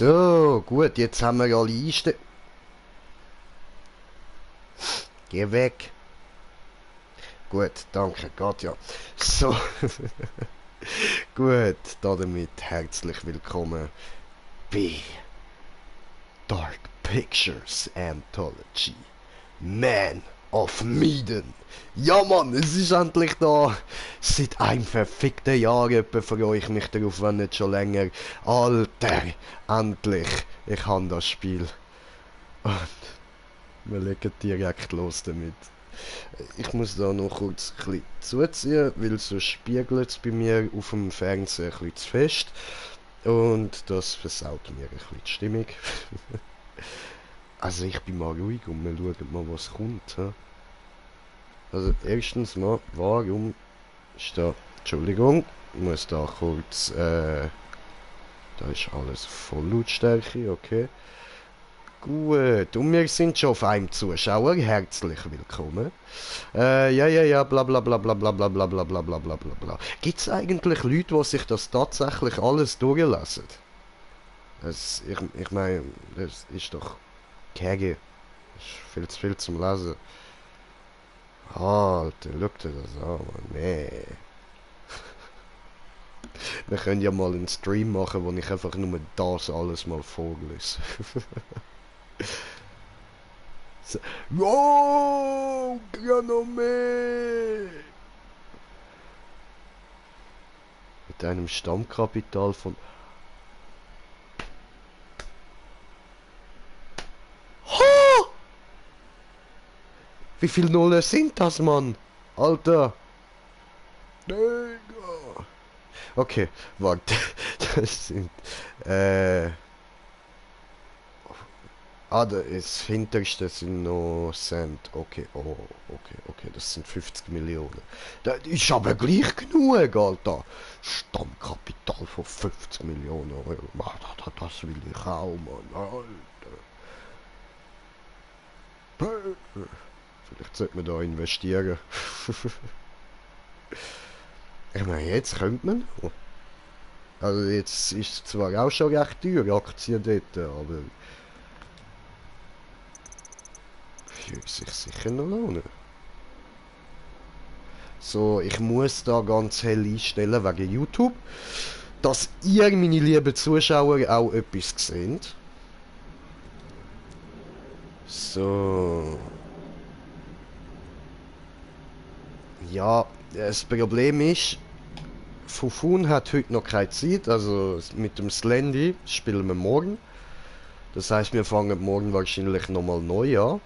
So, gut, jetzt haben wir alle Einstellungen. Geh weg. Gut, danke, geht ja. So, gut, damit herzlich willkommen bei Dark Pictures Anthology. Man of Medan. Ja Mann, es ist endlich da. Seit einem verfickten Jahr etwa freue ich mich darauf, wenn nicht schon länger. Alter, endlich. Ich habe das Spiel. Und wir legen direkt los damit. Ich muss da noch kurz ein bisschen zuziehen, weil sonst spiegelt es bei mir auf dem Fernseher ein bisschen zu fest. Und das versaut mir ein bisschen die Stimmung. Also ich bin mal ruhig und wir schauen mal, was kommt. He? Also erstens mal, warum ist da... Entschuldigung, ich muss da kurz... da ist alles voll Lautstärke, okay. Gut, und wir sind schon auf einem Zuschauer. Herzlich willkommen. Ja, bla bla bla bla bla bla bla bla bla bla bla bla bla. Gibt es eigentlich Leute, die sich das tatsächlich alles durchlassen? Ich meine, das ist doch Käge. Das ist viel zu viel zum Lesen. Alter, schau dir das an, Mann. Nee. Wir können ja mal einen Stream machen, wo ich einfach nur das alles mal vorlese. So. Wow, Granome! Mit einem Stammkapital von... Ha! Wie viele Nullen sind das, Mann? Alter! Digga! Okay, warte. Das sind... das hinterste sind noch Cent. Okay, oh, okay, das sind 50 Millionen. Das ist aber gleich genug, Alter. Stammkapital von 50 Millionen Euro. Das will ich auch, Mann, Alter. Vielleicht sollte man da investieren. Ich meine, jetzt könnte man. Also jetzt ist es zwar auch schon recht teuer, Aktien dort, aber... Würde sich sicher noch lohnen. So, ich muss da ganz hell einstellen wegen YouTube, dass ihr, meine lieben Zuschauer, auch etwas seht. So. Ja, das Problem ist, Fufun hat heute noch keine Zeit, also mit dem Slendy spielen wir morgen. Das heißt, wir fangen morgen wahrscheinlich nochmal neu an.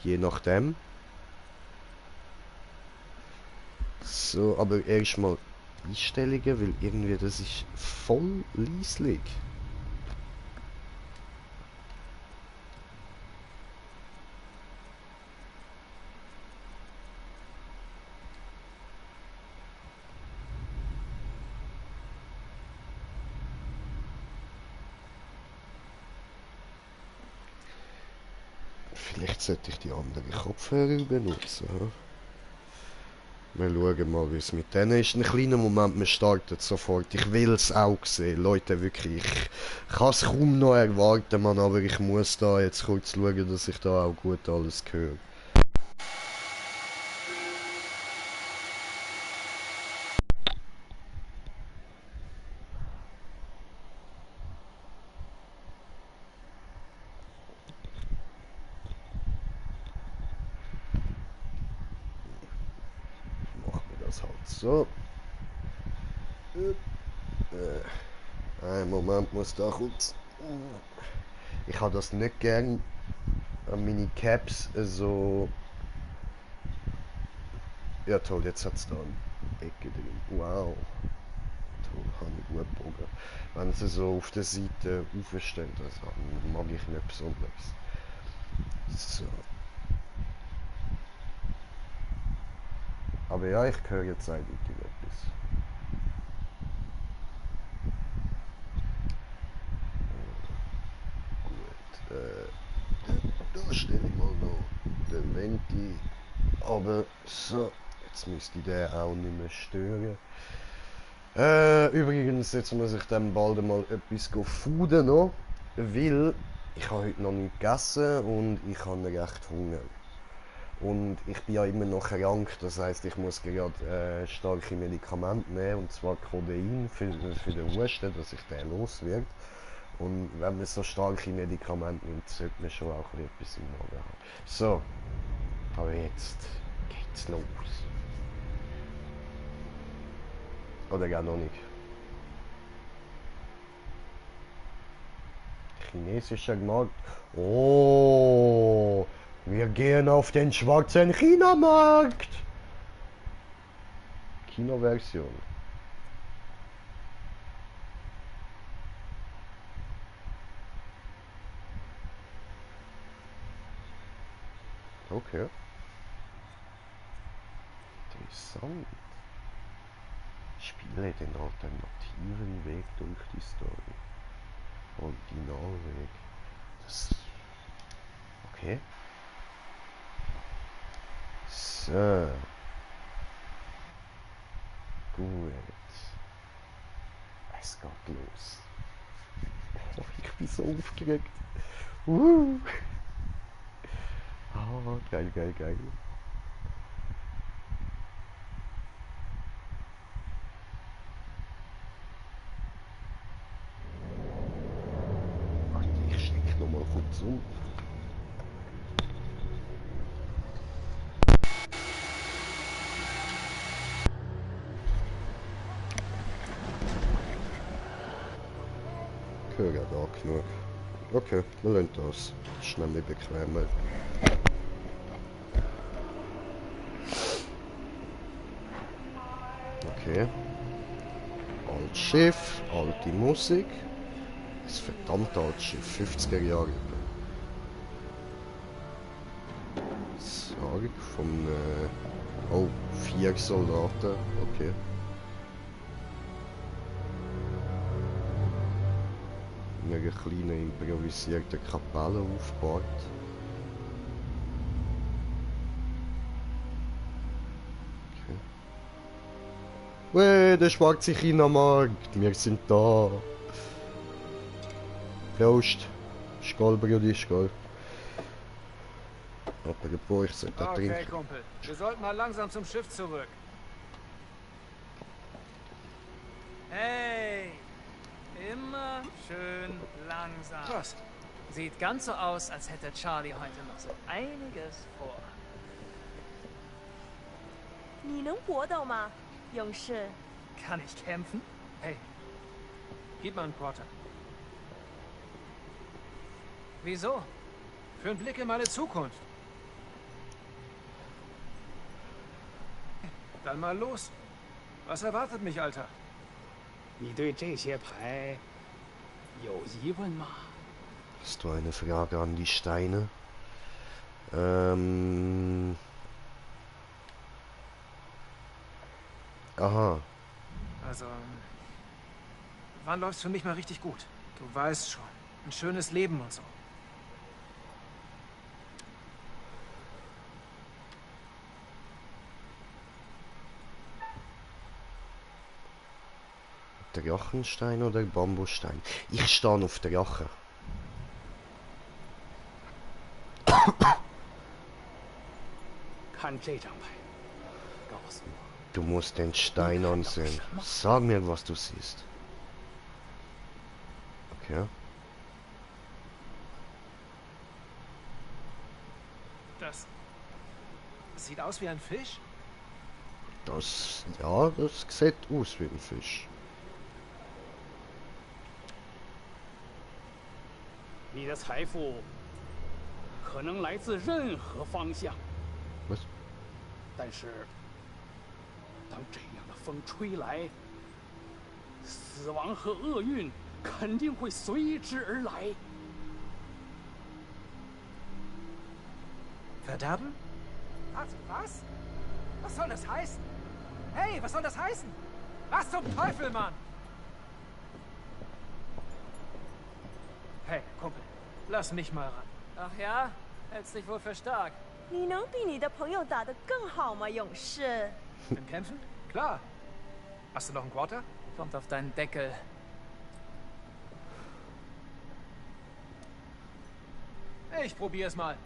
Je nachdem. So, aber erstmal Einstellungen, weil irgendwie das ist voll leislich. Vielleicht sollte ich die anderen Kopfhörer benutzen. Wir schauen mal, wie es mit denen ist. Ein kleiner Moment, wir starten sofort. Ich will es auch sehen. Leute, wirklich. Ich kann es kaum noch erwarten, Mann, aber ich muss da jetzt kurz schauen, dass ich da auch gut alles höre. Machen wir das halt so. Einen Moment, muss da kurz... Ich habe das nicht gern an meine Caps so... Ja toll, jetzt hat es da eine Ecke drin. Wow. Toll, habe ich gut gebogen. Wenn sie so auf der Seite aufstehen, das mag ich nicht besonders. So. Aber ja, ich höre jetzt eindeutig etwas. Gut, da stelle ich mal noch den Venti. Aber so, jetzt müsste ich den auch nicht mehr stören. Übrigens, jetzt muss ich dann bald mal etwas fooden noch, weil ich habe heute noch nicht gegessen und ich habe recht Hunger. Und ich bin ja immer noch krank, das heisst, ich muss gerade starke Medikamente nehmen, und zwar Codein für den Husten, dass ich den loswerde. Und wenn man so starke Medikamente nimmt, sollte man schon auch etwas im Magen haben. So, aber jetzt geht's los. Oder gar noch nicht. Chinesischer Markt. Oh, wir gehen auf den schwarzen China-Markt. Kino-Version. Okay. Interessant. Spiele den alternativen Weg durch die Story. Originalweg. Das. Okay. So. Gut. Es geht los. Oh, ich bin so aufgeregt. Ah, geil, geil, geil. Warte, ich steck noch mal kurz um. Höre da genug. Okay, wir lassen das. Schnell nicht bequemer. Okay. Altes Schiff, alte Musik. Das verdammt altes Schiff, 50er Jahre. Sarg von oh, 4 Soldaten, okay. In einer kleinen improvisierten Kapelle aufgebaut. Okay. Wey, der schwarze China-Markt, wir sind da. Prost. Skål, Brudi, skål. Apropos, ich sollte da trinken. Okay, Kumpel. Wir sollten mal langsam zum Schiff zurück. Hey! Immer schön langsam. Was? Sieht ganz so aus, als hätte Charlie heute noch so einiges vor. 你能搏斗吗，勇士？ Kann ich kämpfen? Hey, gib mal einen Quarter. Wieso? Für einen Blick in meine Zukunft. Dann mal los. Was erwartet mich, Alter? 你对这些牌有疑问吗？ Hast du eine Frage an die Steine? Aha. Also, wann läuft's für mich mal richtig gut? Du weißt schon, ein schönes Leben und so. Drachenstein oder Bambusstein? Ich stehe auf Drachen. 看这张牌，告诉我， Du musst den Stein ansehen. Sag mir, was du siehst. Okay. Das sieht aus wie ein Fisch? Das, ja, das sieht aus wie ein Fisch. 你的财富可能来自任何方向， Was? 但是当这样的风吹来，死亡和厄运肯定会随之而来。 Verderben? Was? Was soll das heißen? Hey, was soll das heißen? Was zum Teufel, Mann? Hey, Kumpel, lass mich mal ran. Ach ja? Hältst dich wohl für stark. 你能比你的朋友打得更好吗，勇士？ Im Kämpfen? Klar. Hast du noch einen Quarter? Kommt auf deinen Deckel. Ich probier's mal.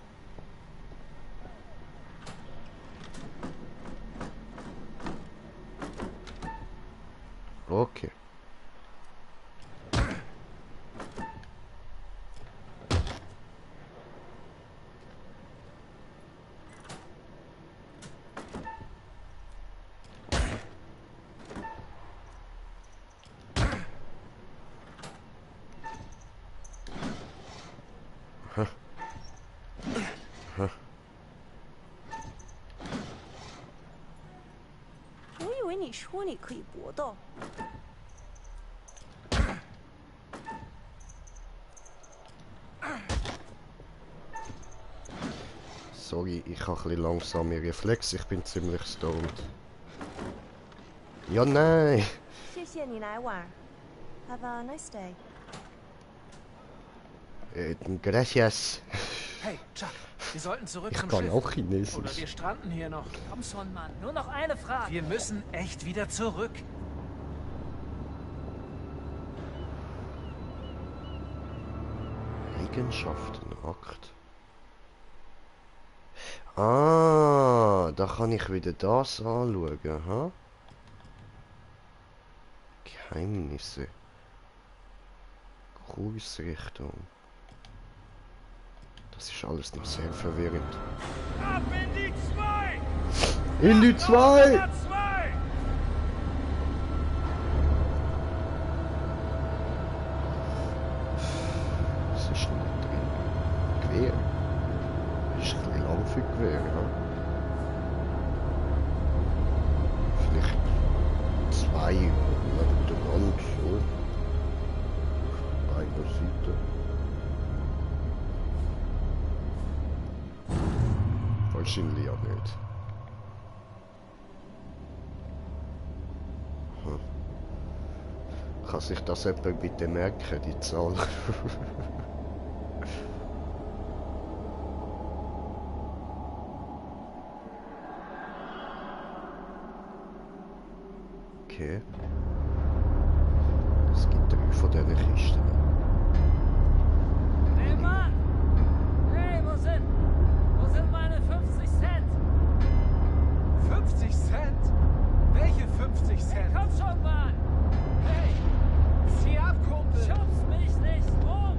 Okay.我以为你说你可以搏斗。 Sorry, ich habe ein bisschen langsame Reflex, ich bin ziemlich stoned. Ja, nein! 谢谢你来玩。Have a nice day. Gracias. Hey, Chuck, wir sollten zurück Ich zum kann Schiff. auch Oder Chinesisch. wir stranden hier noch. Komm schon, Mann. Nur noch eine Frage. Wir müssen echt wieder zurück. Eigenschaften, Akt. Ah, da kann ich wieder das anschauen, ha? Geheimnisse. Kursrichtung. Das ist alles noch sehr verwirrend. Ab in die 2! In die 2! 2! Was ist denn da drin? Gewehr. Ist ein bisschen lang für Gewehr, ja? Vielleicht 2 nebeneinander, so. Auf einer Seite. Wahrscheinlich ja nicht. Kann sich das jemand bitte merken, die Zahl? Okay. Es gibt 3 von diesen Kisten. Hey, Mann! Hey, wo sind meine 50 Cent? 50 Cent? Welche 50 Cent? Komm schon, Mann! Hey, Zieh ab, Kumpel! schubst mich nicht rum!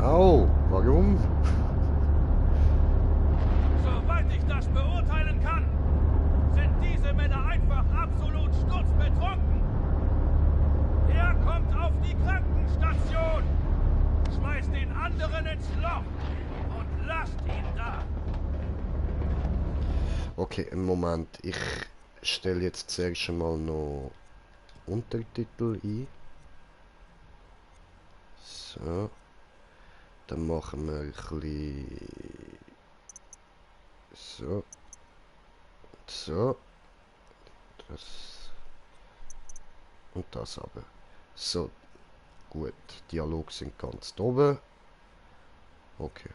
Au, warum? Soweit ich das beurteilen kann, sind diese Männer einfach absolut sturzbetrunken. Er kommt auf die Krankenstation, schmeißt den anderen ins Loch und lasst ihn da. Okay, im Moment, ich stelle jetzt zuerst einmal noch Untertitel ein. So. Dann machen wir ein bisschen so. So. Das. Und das aber. So. Gut. Dialog sind ganz oben. Okay.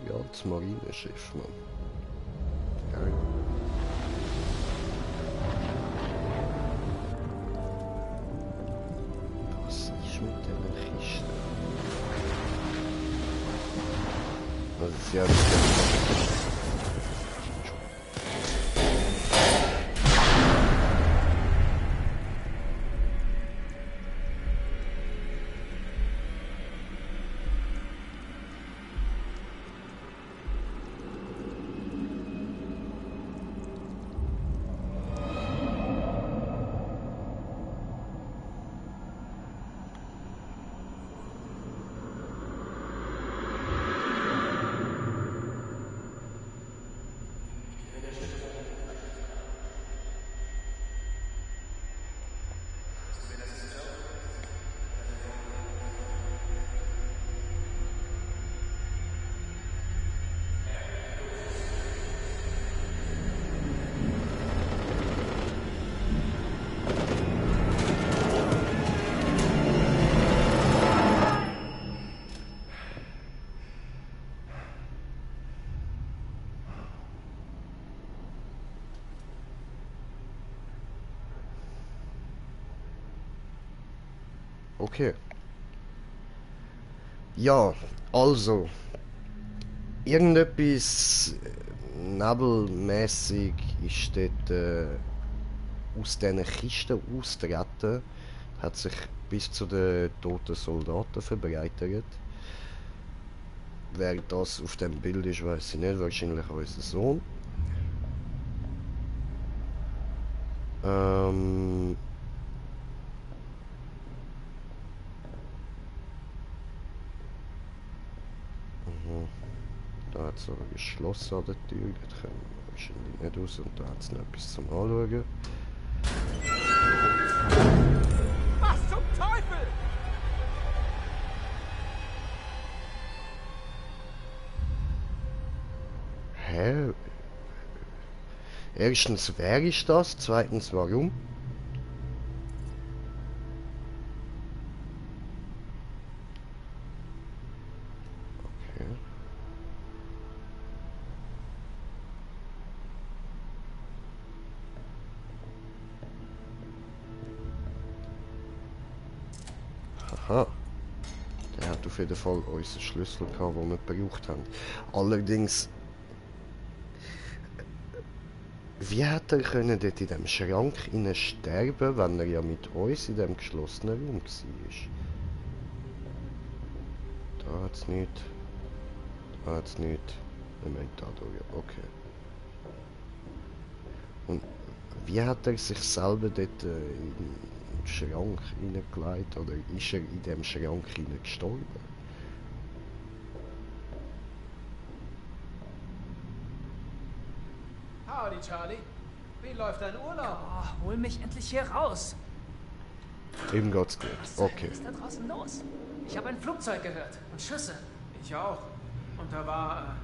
Ja, das Marinenschiff, Mann. Geil. Was ist mit diesen Kisten? Das ist ja... Okay. Ja, also. Irgendetwas nebelmäßig ist dort aus diesen Kisten austreten. Hat sich bis zu den toten Soldaten verbreitert. Wer das auf dem Bild ist, weiß ich nicht. Wahrscheinlich unser Sohn. Da hat es aber geschlossen an der Tür. Da können wir wahrscheinlich nicht raus. Und da hat es noch etwas zum Anschauen. Was zum Teufel? Hä? Erstens, wer ist das? Zweitens, warum? Okay. Aha. Der hat auf jeden Fall unseren Schlüssel gehabt, den wir gebraucht haben. Allerdings... Wie hat er können dort in dem Schrank innen sterben, wenn er ja mit uns in dem geschlossenen Raum war? Da hat's nicht. Da hat's nicht. Wir müssen da durch. Okay. Und wie hat er sich selber dort in den Schrank hineingelegt? Oder ist er in dem Schrank hinein gestorben? Howdy, Charlie. Wie läuft dein Urlaub? Oh, hol mich endlich hier raus. Ihm geht's gut. Okay. Was ist da draußen los? Ich habe ein Flugzeug gehört und Schüsse. Ich auch. Und da war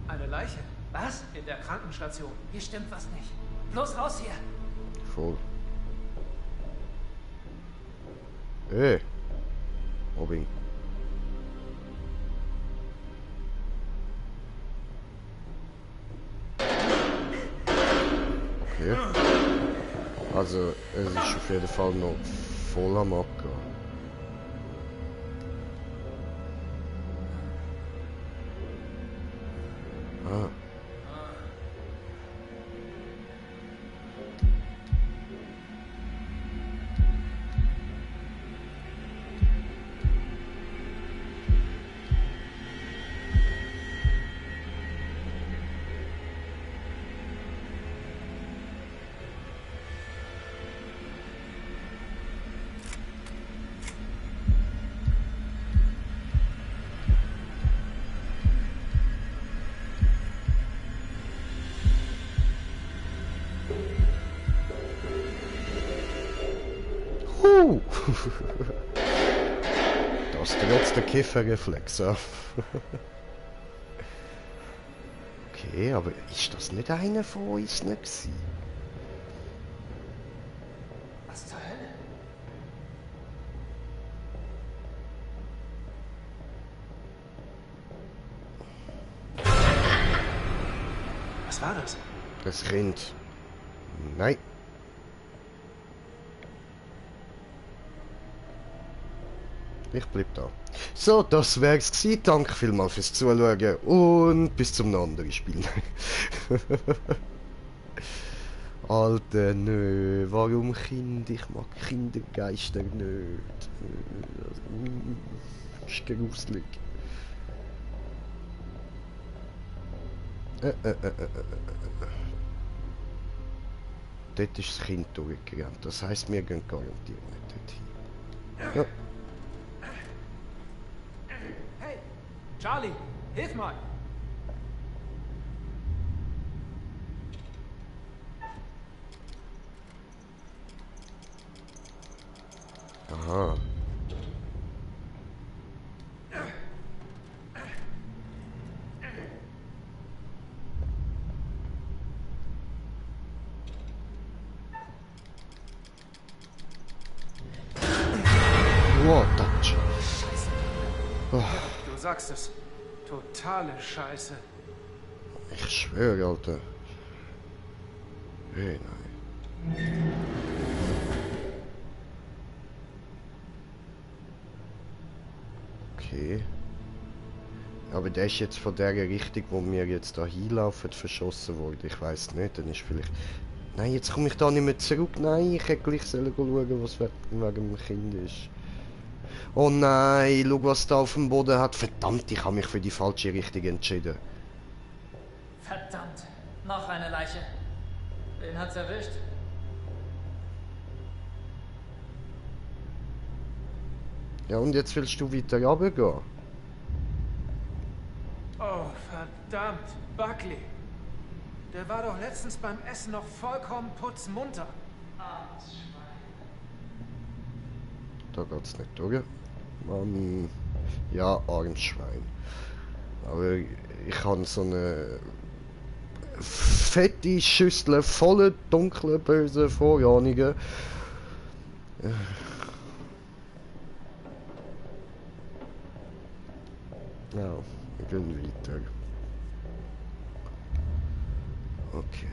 eine Leiche Was? in der Krankenstation. Hier stimmt was nicht. Bloß raus hier. Voll. Hey. Robin. Okay. Also, es ist auf jeden Fall noch voll am Abgehen. Ah. Das trotz der Kifferreflex, ja. Okay, aber ist das nicht einer von uns nicht gewesen? Was zur Hölle? Was war das? Das Kind. Nein. Ich bleib da. So, das wär's gewesen. Danke vielmals fürs Zuschauen und bis zum anderen Spiel. Alter, nö. Warum Kind? Ich mag Kindergeister nicht. Das ist gruselig. Dort ist das Kind durchgerannt. Das heisst, wir gehen garantiert nicht dorthin. Ja. Hey, Charlie, hilf mal. Aha. Wow, Touch. Oh, Du sagst es. Totale Scheiße. ich schwöre, Alter. Hey, nein. Okay. Aber der ist jetzt von der Richtung, wo wir jetzt da hinlaufen, verschossen worden. Ich weiß nicht, dann ist vielleicht... Nein, jetzt komme ich da nicht mehr zurück. Nein, ich hätte gleich schauen, was wegen dem Kind ist. Oh nein, schau, was da auf dem Boden hat. Verdammt, ich habe mich für die falsche Richtung entschieden. Verdammt, noch eine Leiche. Wen hat's erwischt? Ja, und jetzt willst du weiter runtergehen? Oh, verdammt. Buckley. Der war doch letztens beim Essen noch vollkommen putzmunter. Da geht's nicht durch. Mann. Ja, armes Schwein. Aber ich habe so eine fette Schüssel voller dunkler, böser Vorahnungen. Ja, wir gehen weiter. Okay.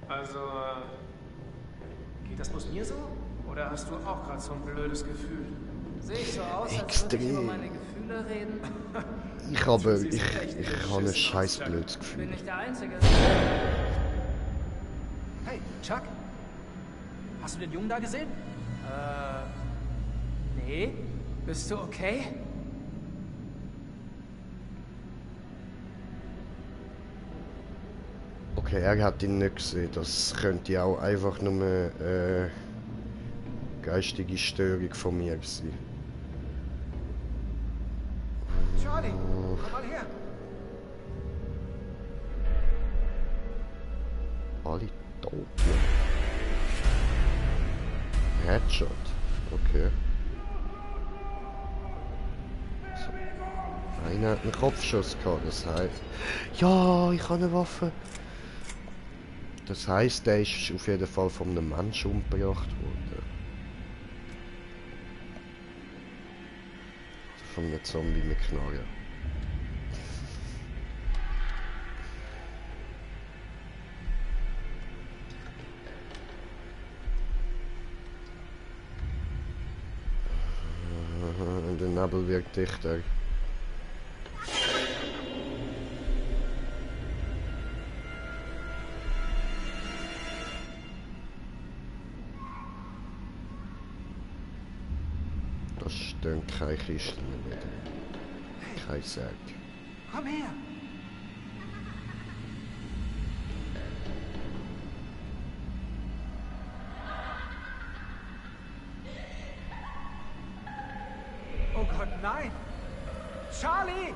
Also, geht das bloß mir so? Oder hast du auch gerade so ein blödes Gefühl? Sehe ich so aus, als würde ich über Extrem. meine Gefühle reden? Ich habe ein scheiß blödes Gefühl. Bin ich der Einzige? Hey, Chuck? Hast du den Jungen da gesehen? Nee. Bist du okay? Okay, er hat ihn nicht gesehen. Das könnte auch einfach nur eine geistige Störung von mir sein. Charlie, komm mal her. Alle tot. Headshot. Okay. So. Einer hat einen Kopfschuss gehabt, das heißt... Ja, ich habe eine Waffe. Das heißt, der ist auf jeden Fall von einem Menschen umgebracht worden. Also von einem Zombie mit Knarre. Der Nebel wird dichter. Da stehen keine Kisten mehr. Kein Sarg. Komm her. Oh Gott, nein! Charlie!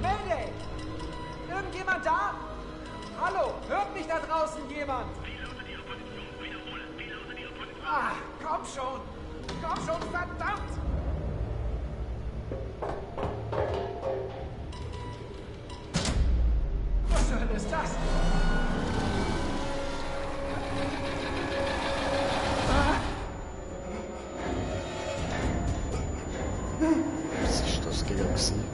Mayday! Irgendjemand da? Hallo, hört mich da draußen jemand? Ah, komm schon! Komm schon, verdammt! Was zur Hölle ist das? Was ist das gewesen?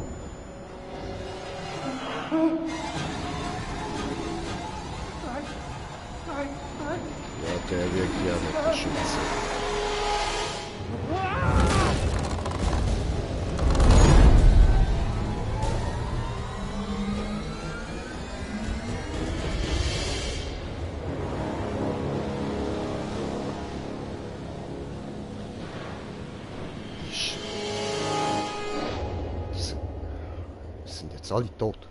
Ja, der wird ja nicht beschützen. jetzt alle tot.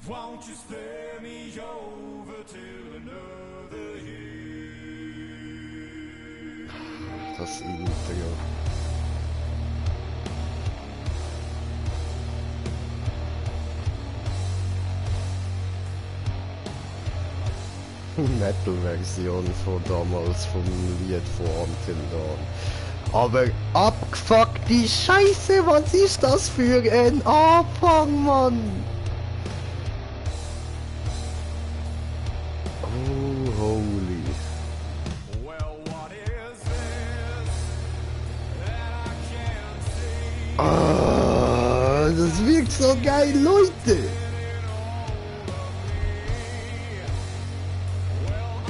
Won't you spare me over till another year? Das Intro. Metal-Version von damals vom Lied von Until Dawn. Aber abgefuckte Scheiße, was ist das für ein Anfang, Mann? Oh, holy. Well, what is this that I can't see? Ah, das wirkt so geil, Leute!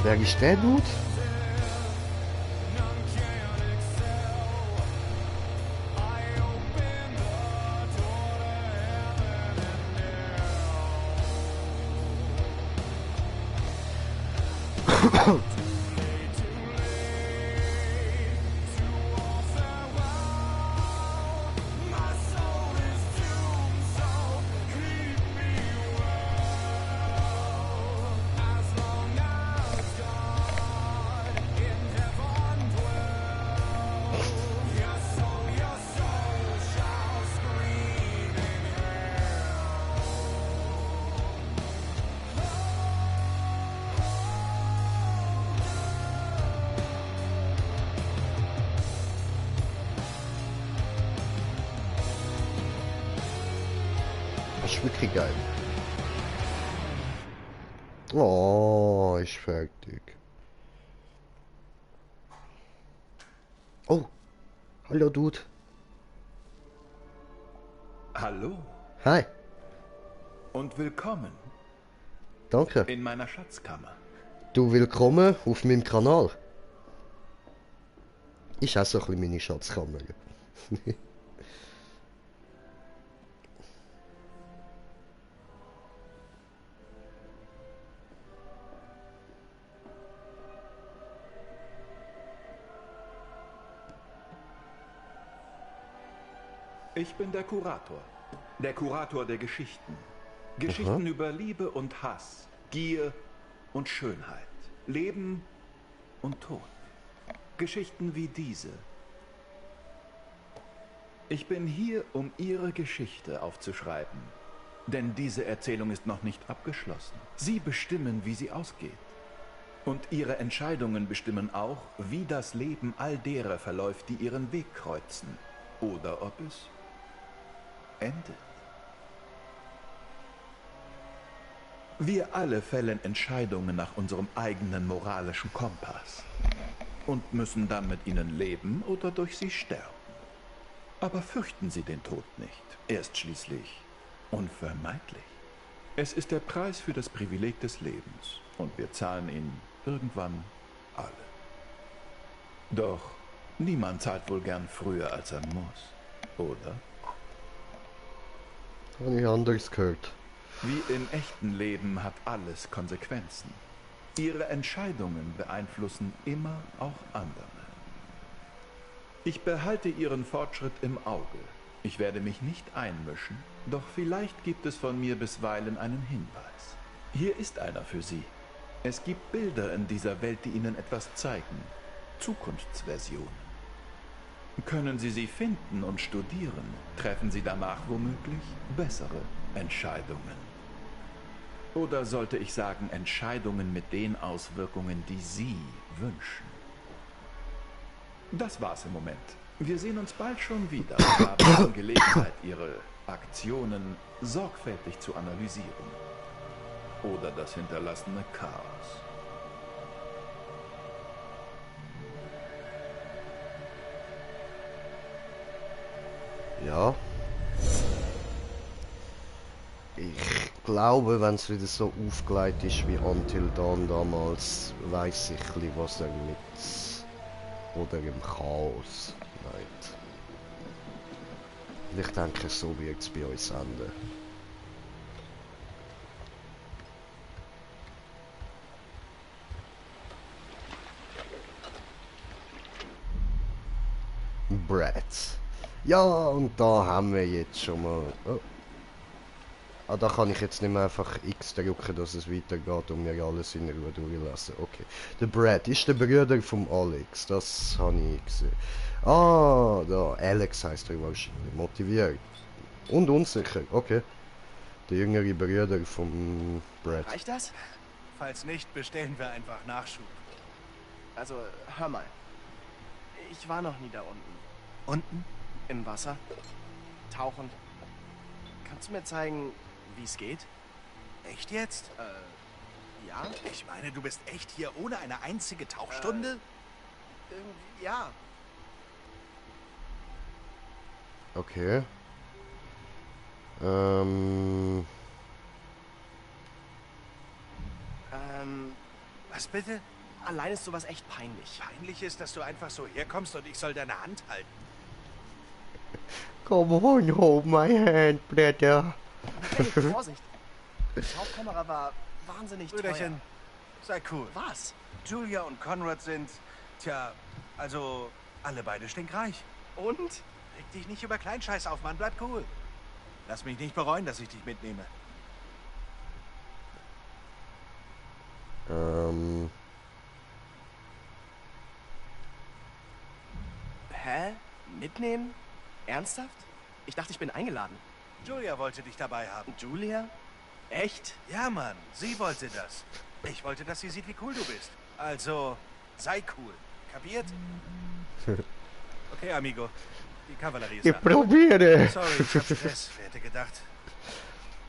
Wer ist der Dude? None can excel. I open the door to heaven and hell. My soul is doomed, so keep me well. As long as God in heaven dwells, your soul shall scream in Das ist wirklich geil. Oh, ist fertig. Oh, hallo Dude. Hallo Hi, und willkommen danke. in meiner Schatzkammer. Du willkommen auf meinem Kanal. Ist auch so ein bisschen meine Schatzkammer. Ich bin der Kurator der Geschichten. Geschichten über Liebe und Hass, Gier und Schönheit, Leben und Tod. Geschichten wie diese. Ich bin hier, um Ihre Geschichte aufzuschreiben. Denn diese Erzählung ist noch nicht abgeschlossen. Sie bestimmen, wie sie ausgeht. Und Ihre Entscheidungen bestimmen auch, wie das Leben all derer verläuft, die Ihren Weg kreuzen. Oder ob es endet. Wir alle fällen Entscheidungen nach unserem eigenen moralischen Kompass und müssen dann mit ihnen leben oder durch sie sterben. Aber fürchten Sie den Tod nicht. Er ist schließlich unvermeidlich. Es ist der Preis für das Privileg des Lebens und wir zahlen ihn irgendwann alle. Doch niemand zahlt wohl gern früher, als er muss, oder? Habe ich anders gehört. Wie im echten Leben hat alles Konsequenzen. Ihre Entscheidungen beeinflussen immer auch andere. Ich behalte Ihren Fortschritt im Auge. Ich werde mich nicht einmischen, doch vielleicht gibt es von mir bisweilen einen Hinweis. Hier ist einer für Sie. Es gibt Bilder in dieser Welt, die Ihnen etwas zeigen. Zukunftsversionen. Können Sie sie finden und studieren, treffen Sie danach womöglich bessere Entscheidungen. Oder sollte ich sagen, Entscheidungen mit den Auswirkungen, die Sie wünschen. Das war's im Moment. Wir sehen uns bald schon wieder und haben dann Gelegenheit, Ihre Aktionen sorgfältig zu analysieren. Oder das hinterlassene Chaos. Ja. Ich glaube, wenn es wieder so aufgelegt ist wie Until Dawn damals, weiss ich ein bisschen, was er mit oder im Chaos meint. Ich denke, so wird es bei uns enden. Brad. Ja, und da haben wir jetzt schon mal... Oh. Ah, da kann ich jetzt nicht mehr einfach X drücken, dass es weitergeht und mir alles in Ruhe durchlassen. Okay. Der Brad ist der Bruder vom Alex. Das habe ich gesehen. Ah, da. Alex heisst er wahrscheinlich. Motiviert. Und unsicher. Okay. Der jüngere Bruder vom Brad. Reicht das? Falls nicht, bestellen wir einfach Nachschub. Also, hör mal. Ich war noch nie da unten. Unten? Im Wasser. Tauchen. Kannst du mir zeigen, wie es geht? Echt jetzt? Ja? Ich meine, du bist echt hier ohne eine einzige Tauchstunde? Irgendwie, ja. Okay. Was bitte? Allein ist sowas echt peinlich. Peinlich ist, dass du einfach so herkommst und ich soll deine Hand halten. Come on, hold my hand, Blätter. Hey, Vorsicht. Die Tauchkamera war wahnsinnig Brüderchen, sei cool. Was? Julia und Conrad sind, tja, also alle beide stinkreich. Und? Reg dich nicht über Kleinscheiß auf, Mann, bleib cool. Lass mich nicht bereuen, dass ich dich mitnehme. Hä? Mitnehmen? Ernsthaft? Ich dachte, ich bin eingeladen. Julia wollte dich dabei haben. Julia? Echt? Ja, Mann, sie wollte das. Ich wollte, dass sie sieht, wie cool du bist. Also, sei cool. Kapiert? Okay, amigo. Die Kavallerie ist Ich da. probiere. Sorry, ich hab Stress. Wer hätte gedacht,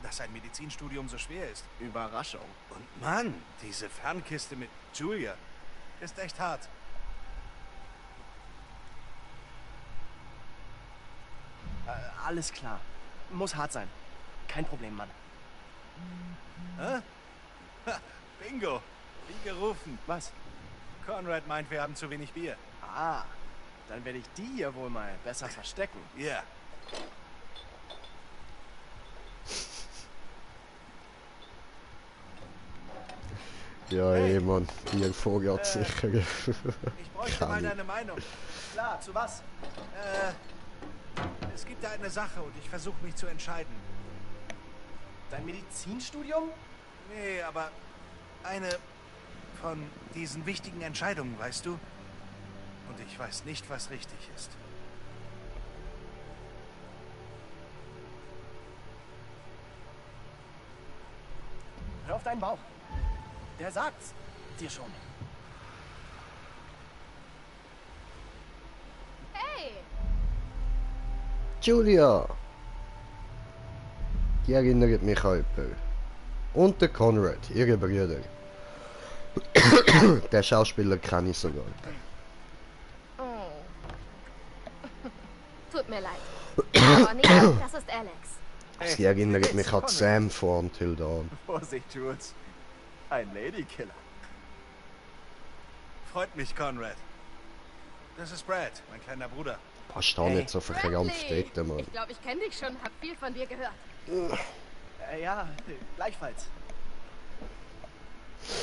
dass ein Medizinstudium so schwer ist? Überraschung. Und Mann, diese Fernkiste mit Julia ist echt hart. Alles klar. Muss hart sein. Kein Problem, Mann. Hä? Ha, Bingo. Wie gerufen. Was? Conrad meint, wir haben zu wenig Bier. Ah, dann werde ich die hier wohl mal besser verstecken. Ja. Ja, hey, Mann. Bier vorgeht sicher. Ich bräuchte mal deine Meinung. Klar, zu was? Es gibt da eine Sache und ich versuche mich zu entscheiden. Dein Medizinstudium? Nee, aber eine von diesen wichtigen Entscheidungen, weißt du? Und ich weiß nicht, was richtig ist. Hör auf deinen Bauch. Der sagt's dir schon. Hey! Julia. Die erinnert mich an jemanden. Und der Conrad, ihre Brüder. Der Schauspieler kenne ich sogar. Oh. Tut mir leid. Aber nicht, das ist Alex. Sie erinnert mich an Sam von Until Dawn. Vorsicht, Jules. Ein Ladykiller. Freut mich, Conrad. Das ist Brad, mein kleiner Bruder. Passt da nicht so verkrampft dort, Mann. Ich glaube, ich kenne dich schon, hab viel von dir gehört. Ja, gleichfalls.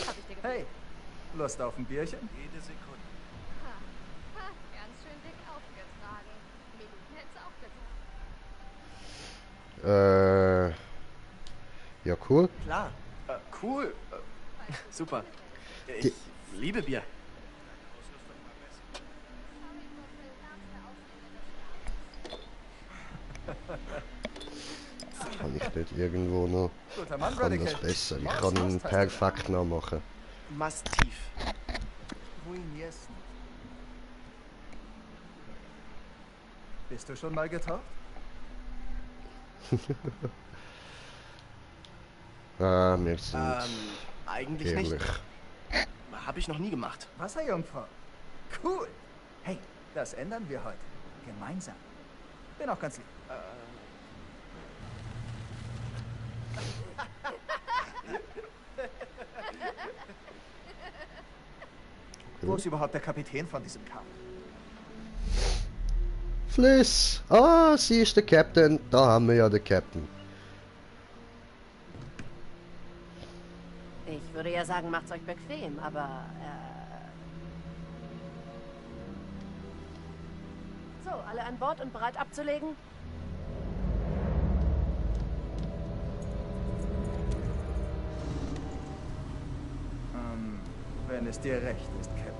Hab ich dir gefallen? Hey, Lust auf ein Bierchen? Jede Sekunde. Ha, ganz schön dick aufgetragen. Minuten hätt's auch getan. Ja, cool. Klar. Cool. Super. Ich liebe Bier. Kann ich nicht irgendwo noch... Guter Mann, Ich kann das Radical. besser. Ich kann ihn perfekt nachmachen. Mastief. Ruinierst. Bist du schon mal getaucht? Wir sind Eigentlich ehrlich. nicht. Habe ich noch nie gemacht. Wasserjungfrau. Cool. Hey, das ändern wir heute. Gemeinsam. Bin auch ganz lieb. Wo ist überhaupt der Kapitän von diesem Kahn? Fliss! Ah, sie ist der Captain. Da haben wir ja den Captain. Ich würde ja sagen, macht's euch bequem, aber So, alle an Bord und bereit abzulegen? Wenn es dir recht ist, Captain.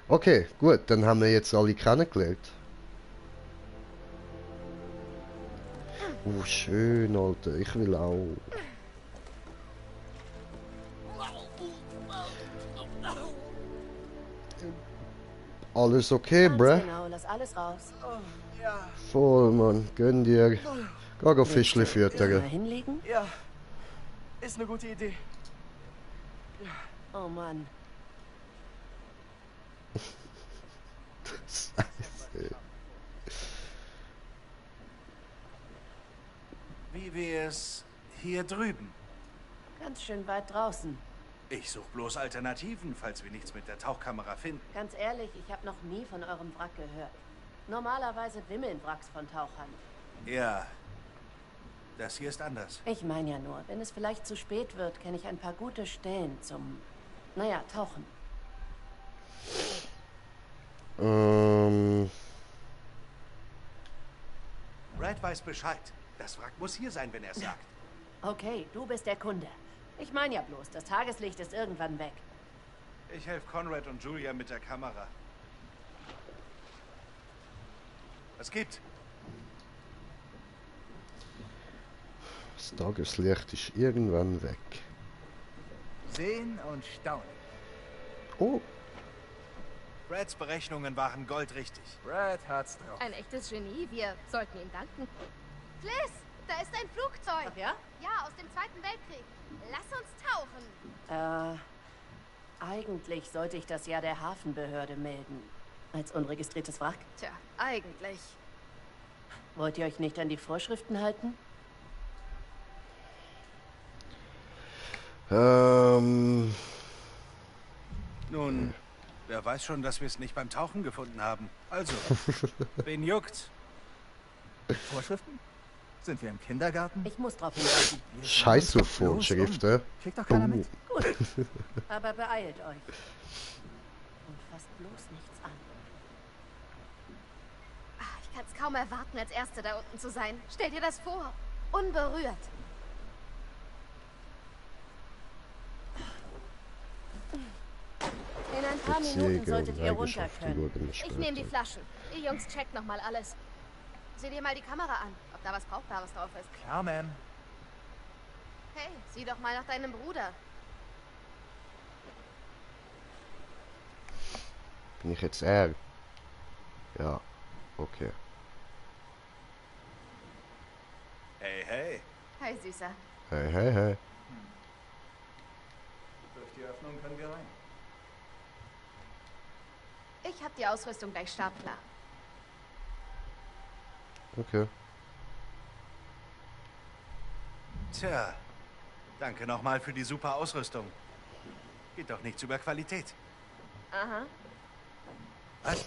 Okay, gut, dann haben wir jetzt alle kennengelernt. Oh, schön, Alter. Ich will auch. Alles okay, bruh? Genau, lass alles raus. Voll, Mann. Gönn dir. Geh Fischli Mal füttern. hinlegen? Ja, ist eine gute Idee. Oh Mann. Scheiße. Wie wär's hier drüben? Ganz schön weit draußen. Ich suche bloß Alternativen, falls wir nichts mit der Tauchkamera finden. Ganz ehrlich, ich habe noch nie von eurem Wrack gehört. Normalerweise wimmeln Wracks von Tauchern. Ja, das hier ist anders. Ich meine ja nur, wenn es vielleicht zu spät wird, kenne ich ein paar gute Stellen zum, naja, Tauchen. Brad weiß Bescheid. Das Wrack muss hier sein, wenn er es sagt. Okay, du bist der Kunde. Ich meine ja bloß, das Tageslicht ist irgendwann weg. Ich helfe Conrad und Julia mit der Kamera. Was gibt? Das Tageslicht ist irgendwann weg. Sehen und staunen. Oh. Brads Berechnungen waren goldrichtig. Brad hat's drauf. Ein echtes Genie. Wir sollten ihm danken. Fliss, da ist ein Flugzeug. Ach ja? Ja, aus dem Zweiten Weltkrieg. Lass uns tauchen. Eigentlich sollte ich das ja der Hafenbehörde melden. Als unregistriertes Wrack. Tja, eigentlich. Wollt ihr euch nicht an die Vorschriften halten? Nun, wer weiß schon, dass wir es nicht beim Tauchen gefunden haben. Also, wen juckt's? Vorschriften? Sind wir im Kindergarten? Ich muss drauf hinweisen. Scheiß auf Vorschriften. Kriegt doch keiner mit. Gut, aber beeilt euch. Und fasst bloß nichts an. Ich kann es kaum erwarten, als Erste da unten zu sein. Stell dir das vor. Unberührt. In ein paar Minuten solltet ihr runter können. Ich nehme die Flaschen. Ihr Jungs checkt noch mal alles. Sieh dir mal die Kamera an, ob da was Brauchbares drauf ist. Klar, Ma'am. Hey, sieh doch mal nach deinem Bruder. Bin ich jetzt er? Ja, okay. Hey, hey. Hi, Süßer. Hey, hey, hey. Durch die Öffnung können wir rein. Ich hab die Ausrüstung gleich startklar. Okay. Tja, danke nochmal für die super Ausrüstung. Geht doch nichts über Qualität. Aha. Was?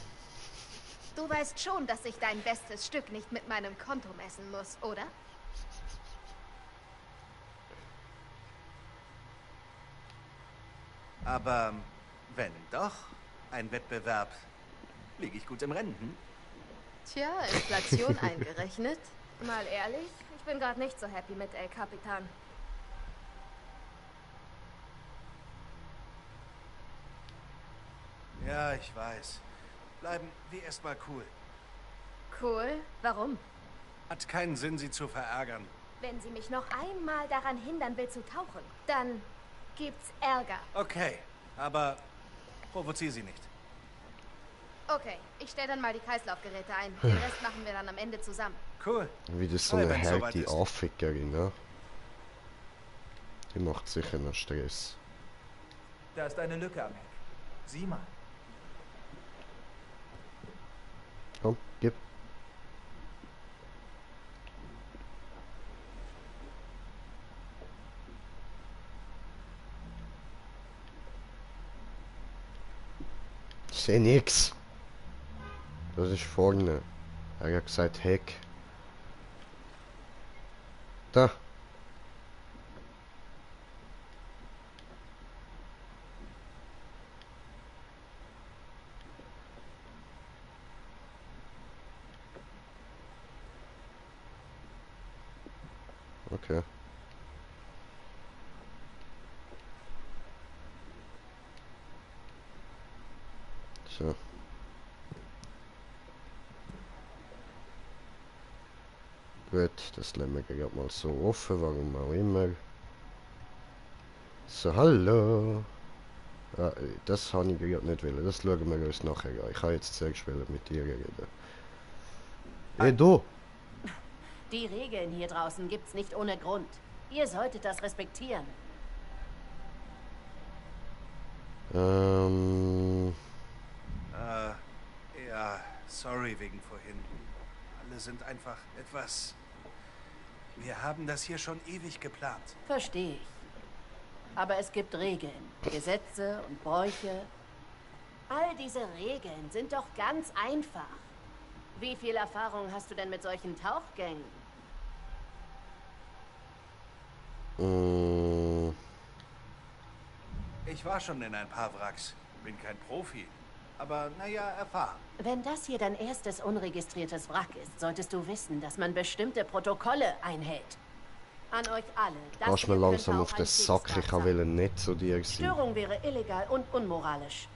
Du weißt schon, dass ich dein bestes Stück nicht mit meinem Konto messen muss, oder? Aber wenn doch, ein Wettbewerb, liege ich gut im Rennen, hm? Tja, Inflation eingerechnet. Mal ehrlich, ich bin gerade nicht so happy mit El Capitan. Ja, ich weiß. Bleiben wir erstmal cool. Cool? Warum? Hat keinen Sinn, sie zu verärgern. Wenn sie mich noch einmal daran hindern will zu tauchen, dann gibt's Ärger. Okay, aber provoziere sie nicht. Okay, ich stelle dann mal die Kreislaufgeräte ein. Den Rest machen wir dann am Ende zusammen. Cool. Wie das so Toll, eine wenn's soweit harte ist. Anfickerin, ne? Die macht sicher noch Stress. Da ist eine Lücke am Heck. Sieh mal. Komm, gib. sehe nix. Das ist vorne. Er hat gesagt Heck. Da. Okay. So. Gut, das lassen wir gerade mal so offen, warum auch immer. So, hallo. Ah, das habe ich gerade nicht wollen, das schauen wir uns nachher an. Ich habe jetzt zuerst mit dir reden. Hey, du! Die Regeln hier draußen gibt's nicht ohne Grund. Ihr solltet das respektieren. Ja, sorry wegen vorhin. Alle sind einfach etwas... Wir haben das hier schon ewig geplant. Verstehe ich. Aber es gibt Regeln, Gesetze und Bräuche. All diese Regeln sind doch ganz einfach. Wie viel Erfahrung hast du denn mit solchen Tauchgängen? Ich war schon in ein paar Wracks. Bin kein Profi. Aber naja, erfahren. Wenn das hier dein erstes unregistriertes Wrack ist, solltest du wissen, dass man bestimmte Protokolle einhält. An euch alle. Du gehst mir langsam auf den Sack, ich will nicht zu dir sein. Störung wäre illegal und unmoralisch.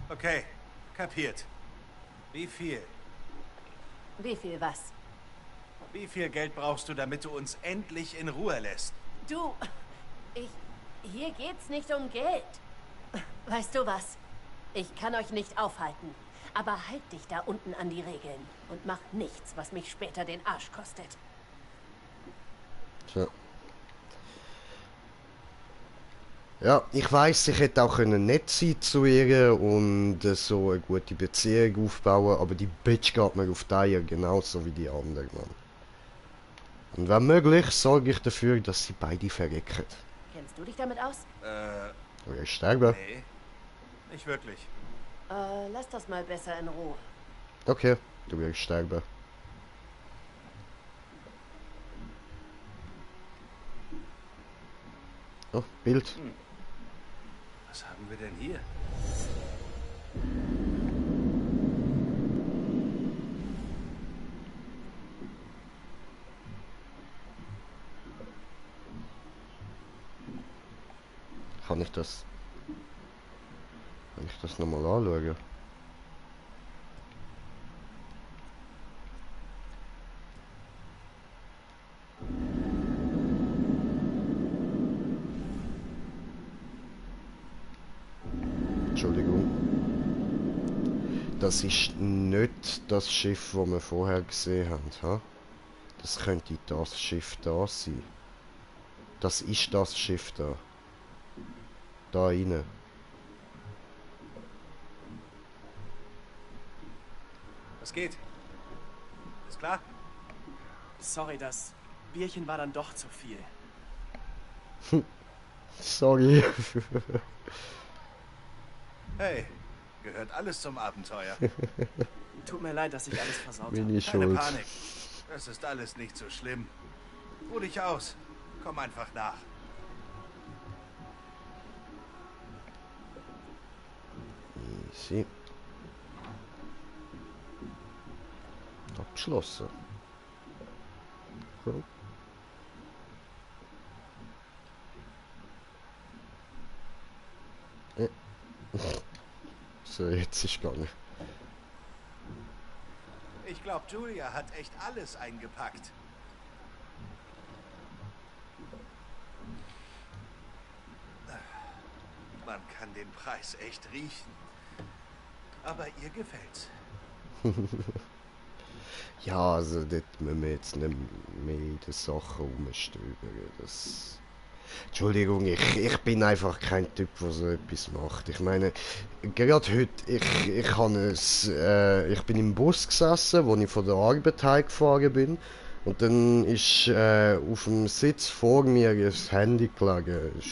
Okay, kapiert. Wie viel? Wie viel was? Wie viel Geld brauchst du, damit du uns endlich in Ruhe lässt? Du, hier geht's nicht um Geld. Weißt du was? Ich kann euch nicht aufhalten. Aber halt dich da unten an die Regeln und mach nichts, was mich später den Arsch kostet. So. Ja, ich weiß, ich hätte auch nett sein zu ihr und so eine gute Beziehung aufbauen, aber die Bitch geht mir auf die Eier, genauso wie die anderen, Mann. Und wenn möglich, sorge ich dafür, dass sie beide verrecken. Kennst du dich damit aus? Oder ich sterbe. Nee, nicht wirklich. Lass das mal besser in Ruhe. Okay, du wirst sterben. Oh, Bild. Was haben wir denn hier? Kann ich das nochmal anschauen? Entschuldigung. Das ist nicht das Schiff, das wir vorher gesehen haben. Ha? Das könnte das Schiff da sein. Das ist das Schiff da. Da rein. Was geht? Ist klar? Sorry, das Bierchen war dann doch zu viel. Sorry. Hey, gehört alles zum Abenteuer. Tut mir leid, dass ich alles versaut habe. Keine Schuld. Panik. Das ist alles nicht so schlimm. Ruh dich aus. Komm einfach nach. Easy. Abgeschlossen. Cool. So, jetzt ist gegangen. Ich glaube, Julia hat echt alles eingepackt. Man kann den Preis echt riechen. Aber ihr gefällt's. Ja, also dort müssen wir jetzt nicht mehr in den Sachen rumstöbern. Das... Entschuldigung, ich bin einfach kein Typ, der so etwas macht. Ich meine, gerade heute, ich bin im Bus gesessen, wo ich von der Arbeit heimgefahren bin. Und dann ist auf dem Sitz vor mir ein Handy gelegen.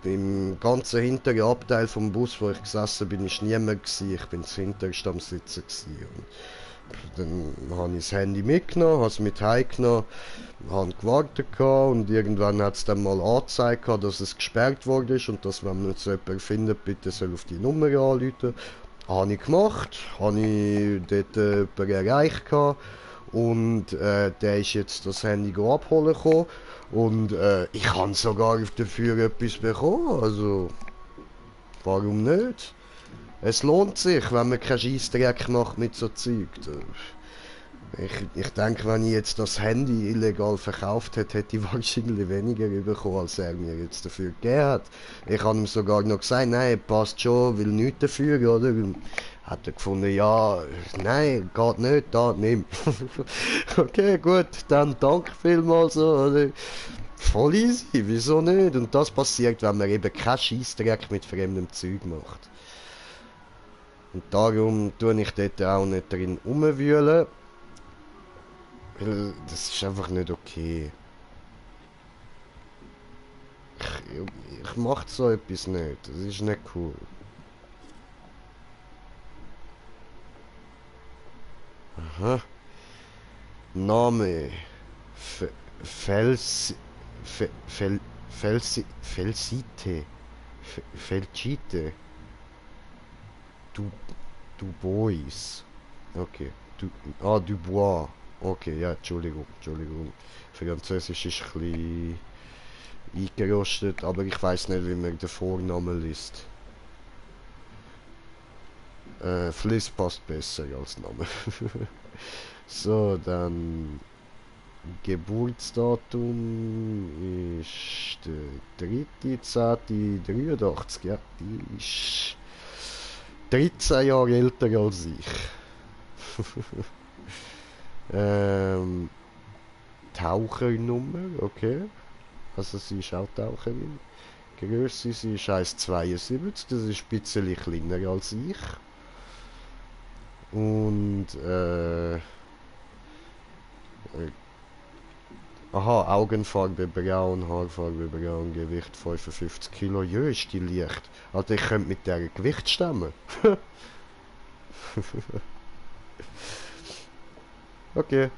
Beim ganzen hinteren Abteil vom Bus, wo ich gesessen bin, ist niemand gewesen. Ich bin das hinterste am Sitzen gewesen. Und dann habe ich das Handy mitgenommen, habe es mit heimgenommen, habe gewartet und irgendwann hat es dann mal angezeigt, dass es gesperrt worden ist und dass, wenn man so jemanden findet, bitte soll auf die Nummer anrufen. Habe ich gemacht, habe ich dort jemanden erreicht und der ist jetzt das Handy abholen gekommen und ich habe sogar dafür etwas bekommen, also warum nicht? Es lohnt sich, wenn man keinen Scheissdreck macht mit so Zeug. Ich denke, wenn ich jetzt das Handy illegal verkauft hätte, hätte ich wahrscheinlich weniger bekommen, als er mir jetzt dafür gegeben hat. Ich habe ihm sogar noch gesagt, nein, passt schon, will nichts dafür, oder? Hat er gefunden, ja, nein, geht nicht, da, nimm. Okay, gut, dann danke vielmals, oder? Voll easy, wieso nicht? Und das passiert, wenn man eben keinen Scheissdreck mit fremdem Zeug macht. Und darum tue ich dort auch nicht drin rumwühlen. Weil das ist einfach nicht okay. Ich mache so etwas nicht. Das ist nicht cool. Aha. Name. Felsite. Felcite. Dubois. Okay. Dubois. Okay, ja, Entschuldigung. Französisch ist ein bisschen eingerostet, aber ich weiß nicht, wie man den Vornamen liest. Fliss passt besser als Name. So, dann Geburtsdatum ist der 3.10.83, ja, die ist 13 Jahre älter als ich. Tauchernummer, okay. Also sie ist auch Taucherin. Größe, sie ist 1,72, das ist ein bisschen kleiner als ich. Und aha, Augenfarbe braun, Haarfarbe braun, Gewicht 55 Kilo. Jö, ist die leicht. Also ich könnte mit der Gewicht stemmen. Okay.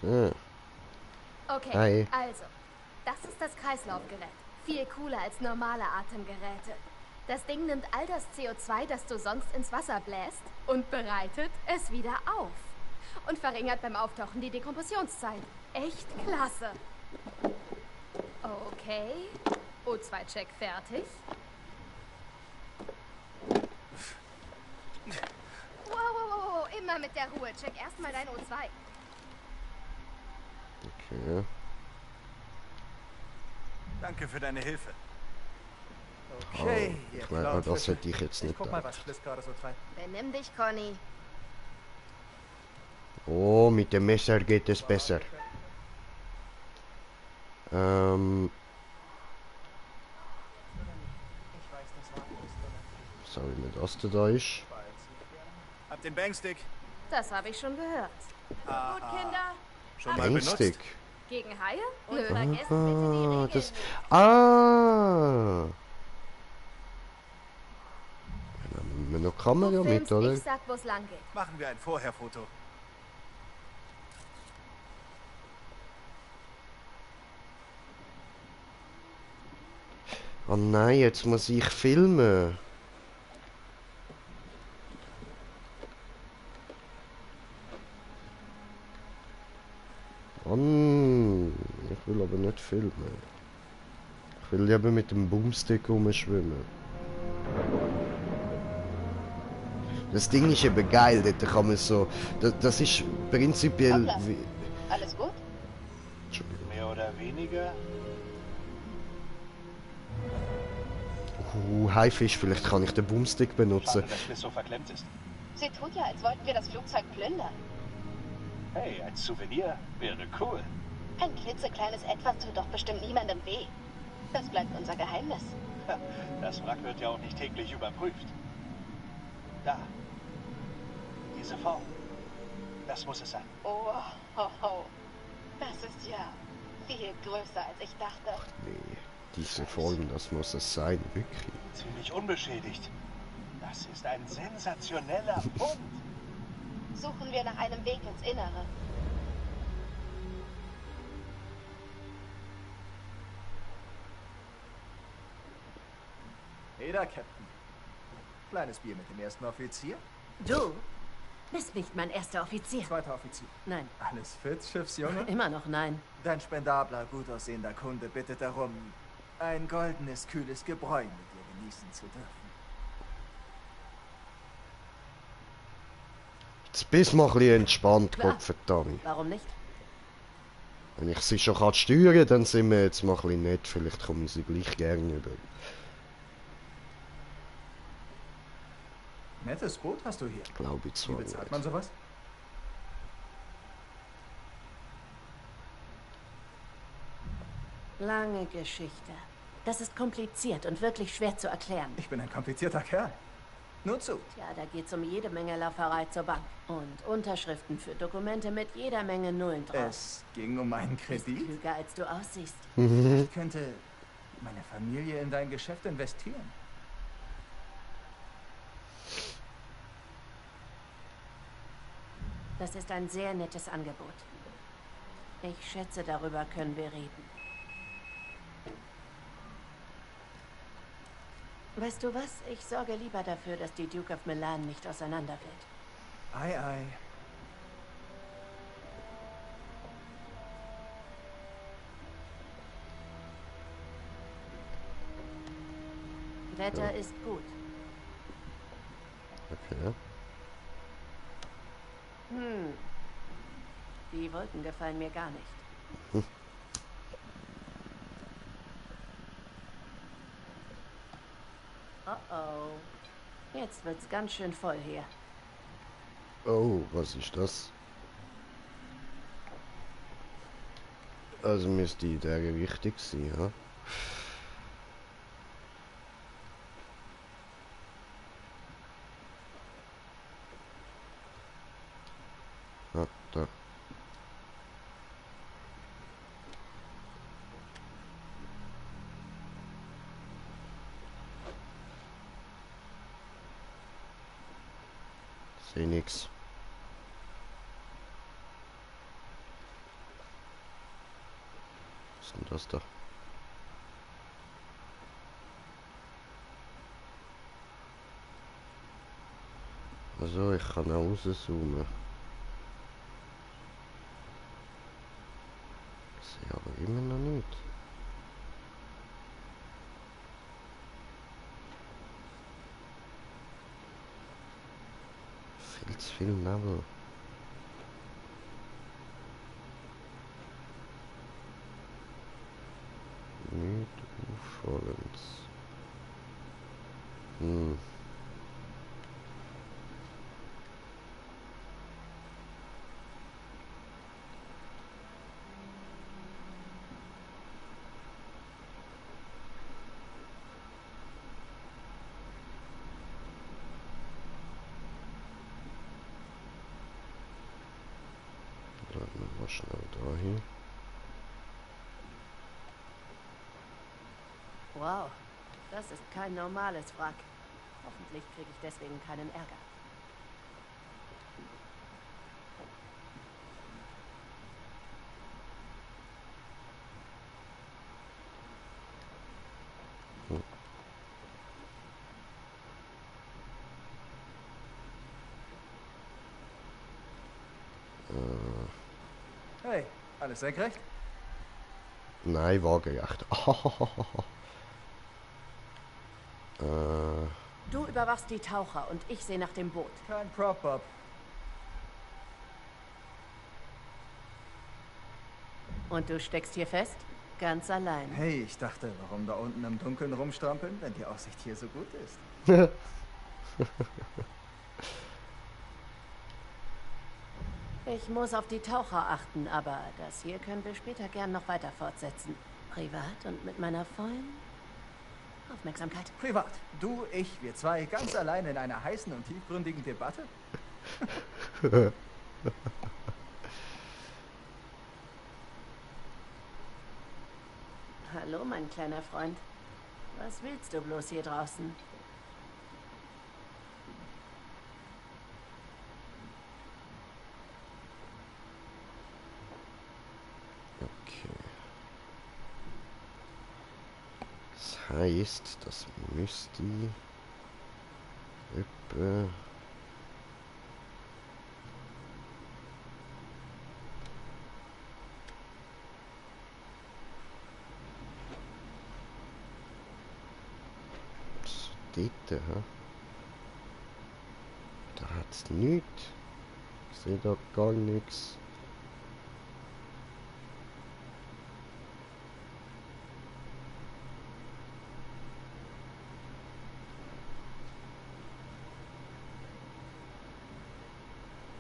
So. Okay, Hi. also, das ist das Kreislaufgerät. Viel cooler als normale Atemgeräte. Das Ding nimmt all das CO2, das du sonst ins Wasser bläst, und bereitet es wieder auf. Und verringert beim Auftauchen die Dekompressionszeit. Echt klasse. Okay. O2-Check fertig. Wow, immer mit der Ruhe. Check erstmal dein O2. Okay. Danke für deine Hilfe. Okay, ich meine, das hätte ich jetzt nicht guck mal, gedacht. was Fliss gerade so treibt. Benimm dich, Conny. Oh, mit dem Messer geht es besser. Sorry, wie das da ist. Hab den Bangstick. Das habe ich schon gehört. Aha. Gut, Kinder. Schon mal benutzt? Bangstick. Gegen Haie? Und Nö. vergessen bitte die Regeln Das. nicht. Ah! Dann haben wir noch Kamera Du mit, filmst, oder? ich sag, wo's lang geht. Machen wir ein Vorherfoto. Oh nein, jetzt muss ich filmen. Ich will aber nicht filmen. Ich will lieber mit dem Boomstick rumschwimmen. Das Ding ist eben geil, dort kann man so... Das ist prinzipiell... Hoppla. Wie, Alles gut? Mehr oder weniger? Haifisch, vielleicht kann ich den Boomstick benutzen. Schade, dass Fliss so verklemmt ist. Sie tut ja, als wollten wir das Flugzeug plündern. Hey, als Souvenir wäre cool. Ein klitzekleines Etwas tut doch bestimmt niemandem weh. Das bleibt unser Geheimnis. Das Wrack wird ja auch nicht täglich überprüft. Da, Diese Form. Das muss es sein. Oh, ho, ho. Das ist ja viel größer, als ich dachte. Nee, diese Form, das muss es sein, wirklich. Ziemlich unbeschädigt. Das ist ein sensationeller Fund. Suchen wir nach einem Weg ins Innere. Jeder, Captain. Kleines Bier mit dem ersten Offizier? Du bist nicht mein erster Offizier. Zweiter Offizier. Nein. Alles fit, Schiffsjunge? Immer noch nein. Dein spendabler, gut aussehender Kunde bittet darum, ein goldenes, kühles Gebräu mit dir genießen zu dürfen. Jetzt bist du mal ein bisschen entspannt, Klar. Gottverdammt. Warum nicht? Wenn ich sie schon steuern kann, dann sind wir jetzt mal ein bisschen nett. Vielleicht kommen sie gleich gerne über. Nettes Boot hast du hier. Glaube ich Wie zwar bezahlt nicht. man sowas? Lange Geschichte. Das ist kompliziert und wirklich schwer zu erklären. Ich bin ein komplizierter Kerl. Nur zu. Ja, da geht's um jede Menge Lauferei zur Bank. Und Unterschriften für Dokumente mit jeder Menge Nullen drauf. Es ging um einen Bist Kredit. klüger, als du aussiehst. Ich könnte meine Familie in dein Geschäft investieren. Das ist ein sehr nettes Angebot. Ich schätze, darüber können wir reden. Weißt du was? Ich sorge lieber dafür, dass die Duke of Milan nicht auseinanderfällt. Ei, ei. Wetter ist gut. Okay. Die Wolken gefallen mir gar nicht. Oh oh. Jetzt wird's ganz schön voll hier. Oh, was ist das? Also müsste die Idee richtig sein, ja? Ah, da. Seh nix. Was ist denn das da? Also, ich kann auch rauszoomen. Ich sehe aber immer noch nicht. Viel zu viel Nebel. Nicht auffallend. Laden wir mal schnell dahin. Wow, das ist kein normales Wrack. Hoffentlich kriege ich deswegen keinen Ärger. Hey, alles senkrecht? Nein, waagerecht. Du überwachst die Taucher und ich sehe nach dem Boot. Kein Prop, Bob. Und du steckst hier fest? Ganz allein. Hey, ich dachte, warum da unten im Dunkeln rumstrampeln, wenn die Aussicht hier so gut ist? Ich muss auf die Taucher achten, aber das hier können wir später gern noch weiter fortsetzen. Privat und mit meiner vollen Aufmerksamkeit. Privat. Du, ich, wir zwei, ganz allein in einer heißen und tiefgründigen Debatte? Hallo, mein kleiner Freund. Was willst du bloß hier draußen? Okay. Das heißt, das müsste etwa dort, ha? Da hat's nichts. Ich sehe da gar nichts.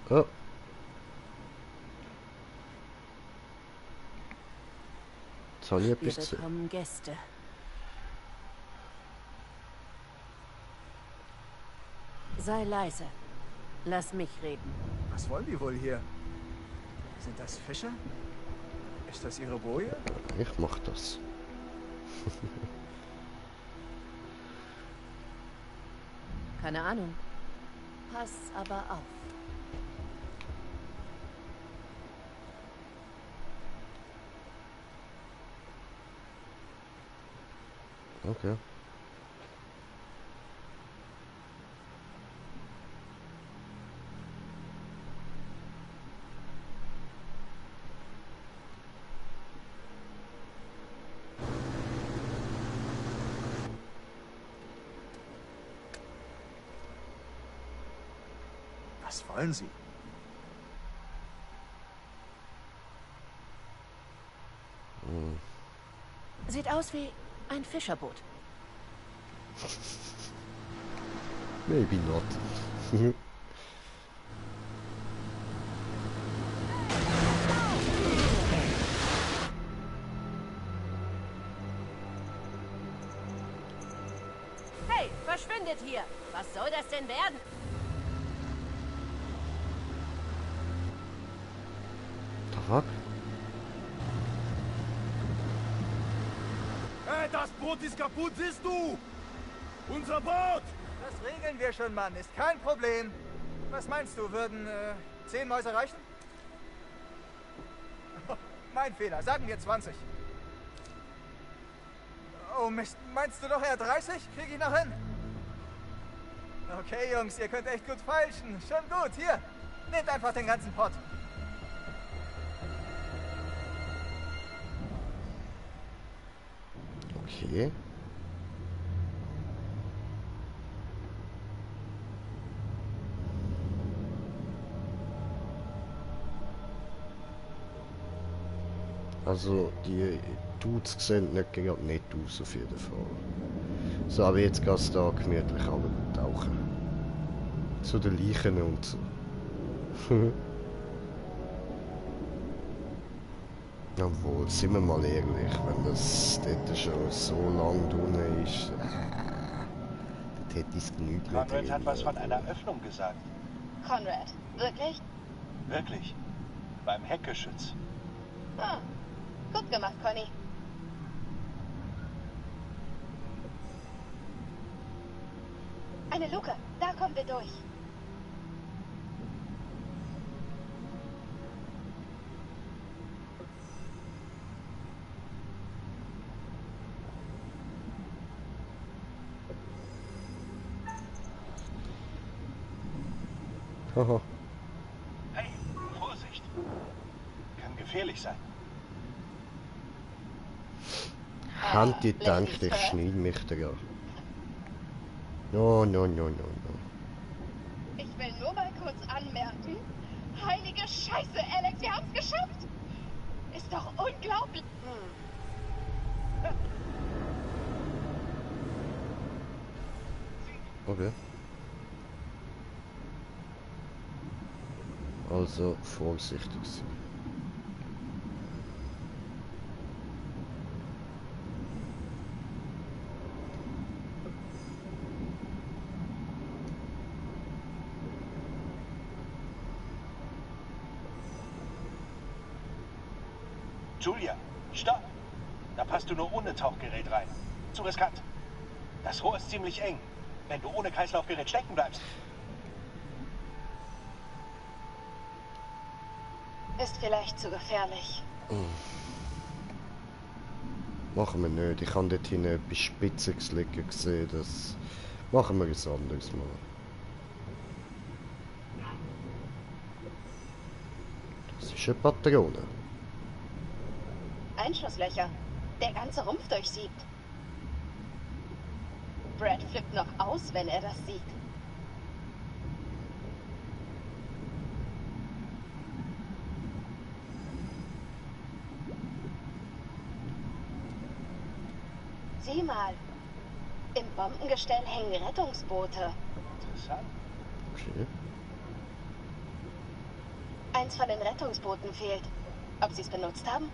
Oh. Jetzt habe ich etwas Wir gesehen. bekommen Gäste. Sei leise. Lass mich reden. Was wollen die wohl hier? Sind das Fischer? Ist das ihre Boje? Ich mach das. Keine Ahnung. Pass aber auf. Okay. Was wollen sie? Sieht aus wie ein Fischerboot. Maybe not. Hey, verschwindet hier! Was soll das denn werden? Fuck. Hey, das Boot ist kaputt, siehst du? Unser Boot! Das regeln wir schon, Mann. Ist kein Problem. Was meinst du, würden 10 Mäuse reichen? Mein Fehler. Sagen wir 20. Oh Mist. Meinst du doch eher 30? Krieg ich noch hin? Okay, Jungs. Ihr könnt echt gut feilschen. Schon gut. Hier. Nehmt einfach den ganzen Pott. Okay. Also die Dudes sehen nicht nett aus auf jeden Fall. So, aber jetzt gehst du da gemütlich tauchen. Zu den Leichen und so. Obwohl, sind wir mal ehrlich, wenn das dort schon so lang drinnen ist, dort hätte ich es genügt mehr Conrad drin. hat was von einer Öffnung gesagt. Conrad, wirklich? Wirklich. Beim Heckgeschütz. Ah, gut gemacht, Conny. Eine Luke, da kommen wir durch. Haha. Hey, Vorsicht. Kann gefährlich sein. Haben die gedacht, ich schneide mich da gar. No, no, no, no, no. Ich will nur mal kurz anmerken. Heilige Scheiße, Alex, wir haben's geschafft. Ist doch unglaublich. Okay. Also vorsichtig sein. Julia, stopp! Da passt du nur ohne Tauchgerät rein. Zu riskant. Das Rohr ist ziemlich eng, wenn du ohne Kreislaufgerät stecken bleibst. Ist vielleicht zu gefährlich. Machen wir nicht. Ich habe dort hinten etwas Spitziges liegen gesehen. Das machen wir ein anderes Mal. Das ist eine Patrone. Einschusslöcher. Der ganze Rumpf durchsiebt. Brad flippt noch aus, wenn er das sieht. Sieh mal. Im Bombengestell hängen Rettungsboote. Interessant. Okay. Eins von den Rettungsbooten fehlt. Ob sie es benutzt haben?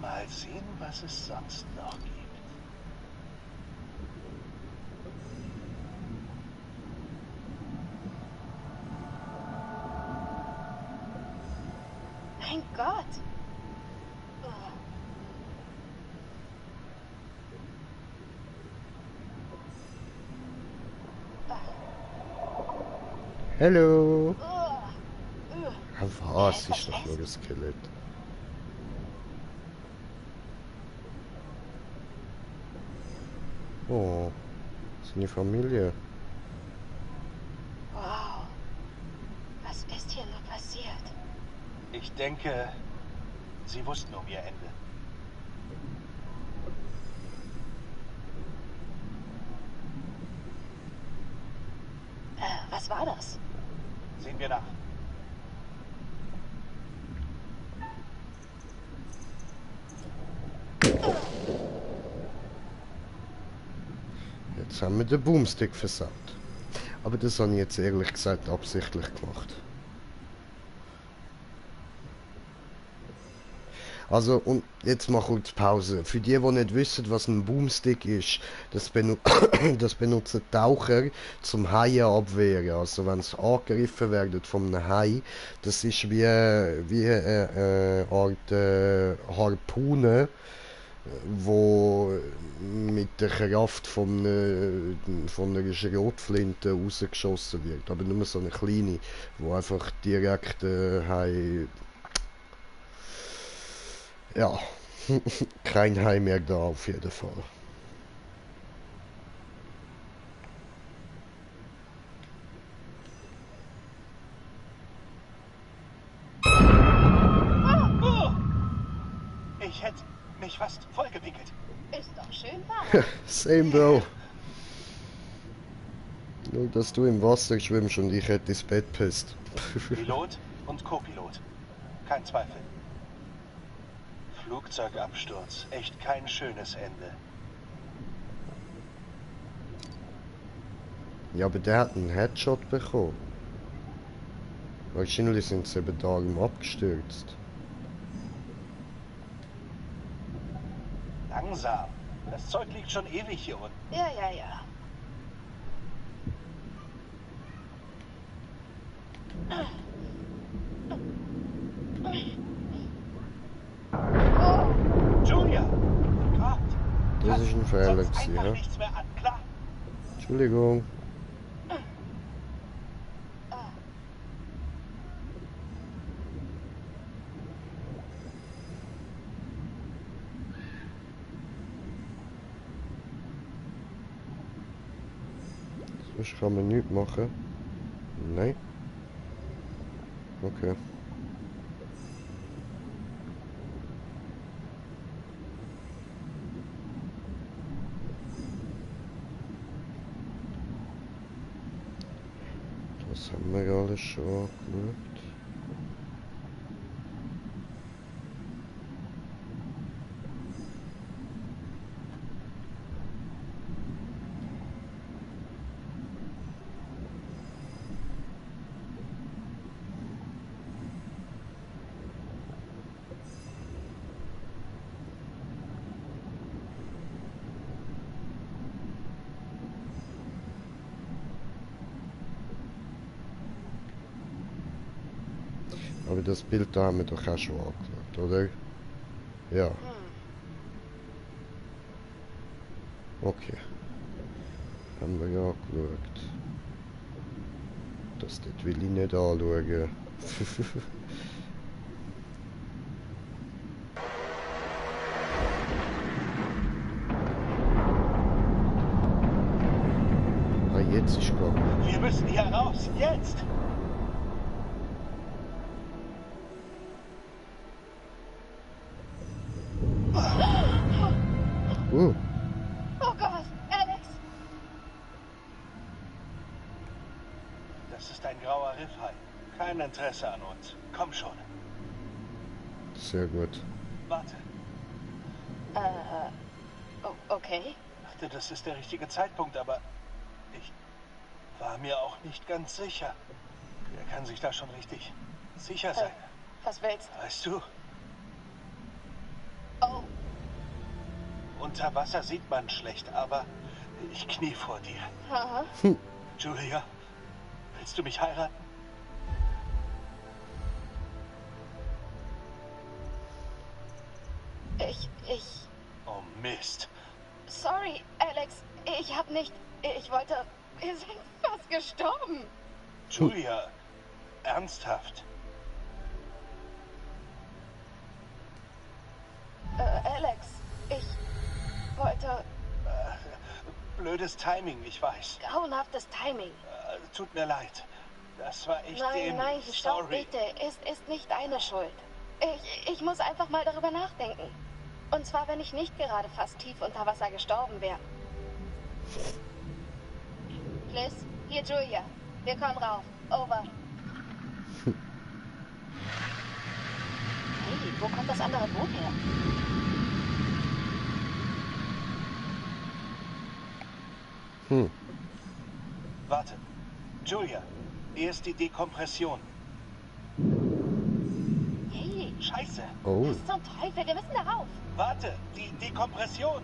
Mal sehen, was es sonst noch gibt. Mein Gott. Hallo. Was ist doch nur das Skelett? Oh, seine Familie. Wow. Was ist hier nur passiert? Ich denke, sie wussten um ihr Ende. Was war das? Sehen wir nach. Jetzt haben wir den Boomstick versaut. Aber das habe ich jetzt ehrlich gesagt absichtlich gemacht. Also, und jetzt mal kurz Pause. Für die nicht wissen, was ein Boomstick ist, das benutzen Taucher zum Haie abwehren. Also, wenn sie angegriffen werden von einem Hai, das ist wie eine Art Harpune, wo mit der Kraft von einer Schrotflinte rausgeschossen wird. Aber nur so eine kleine, wo einfach direkt Hai... Ja, kein Hai mehr da auf jeden Fall. Ich hätte mich fast vollgepickelt. Ist doch schön warm. Same, Bro. Nur, dass du im Wasser schwimmst und ich hätte ins Bett pisst. Pilot und Co-Pilot. Kein Zweifel. Flugzeugabsturz. Echt kein schönes Ende. Ja, aber der hat einen Headshot bekommen. Wahrscheinlich sind sie eben darum abgestürzt. Langsam. Das Zeug liegt schon ewig hier unten. Ja, ja, ja. Julia! Gott! Das ist ein Fehler Sonst gewesen, einfach ja? nichts mehr an, klar? Entschuldigung. Sonst kann man nichts machen. Nein. Okay. Das haben wir alles schon angeschaut. Aber das Bild da haben wir doch auch schon angeschaut, oder? Ja. Okay. Haben wir ja angeschaut. Das dort will ich nicht anschauen. Ah, jetzt ist gegangen. Wir müssen hier raus. Jetzt! Oh. Oh Gott, Alex! Das ist ein grauer Riffhai. Kein Interesse an uns. Komm schon. Sehr gut. Warte. Okay. Ich dachte, das ist der richtige Zeitpunkt, aber ich war mir auch nicht ganz sicher. Wer kann sich da schon richtig sicher sein? Was willst du? Weißt du, Oh, unter Wasser sieht man schlecht, aber ich knie vor dir. aha. Julia, willst du mich heiraten? Ich... Oh Mist. Sorry, Alex. Ich hab nicht... Ich wollte... Wir sind fast gestorben. Julia, ernsthaft? Alex, ich wollte... Blödes Timing, ich weiß. Grauenhaftes Timing. Tut mir leid. Das war echt Nein, dämlich. nein, stopp Sorry. bitte. Ist nicht deine Schuld. Ich muss einfach mal darüber nachdenken. Und zwar, wenn ich nicht gerade fast tief unter Wasser gestorben wäre. Liz, hier Julia. Wir kommen rauf. Over. Hey, wo kommt das andere Boot her? Warte. Julia, erst die Dekompression. Hey, Scheiße. Oh. was zum Teufel? Wir müssen darauf. Warte, die Dekompression.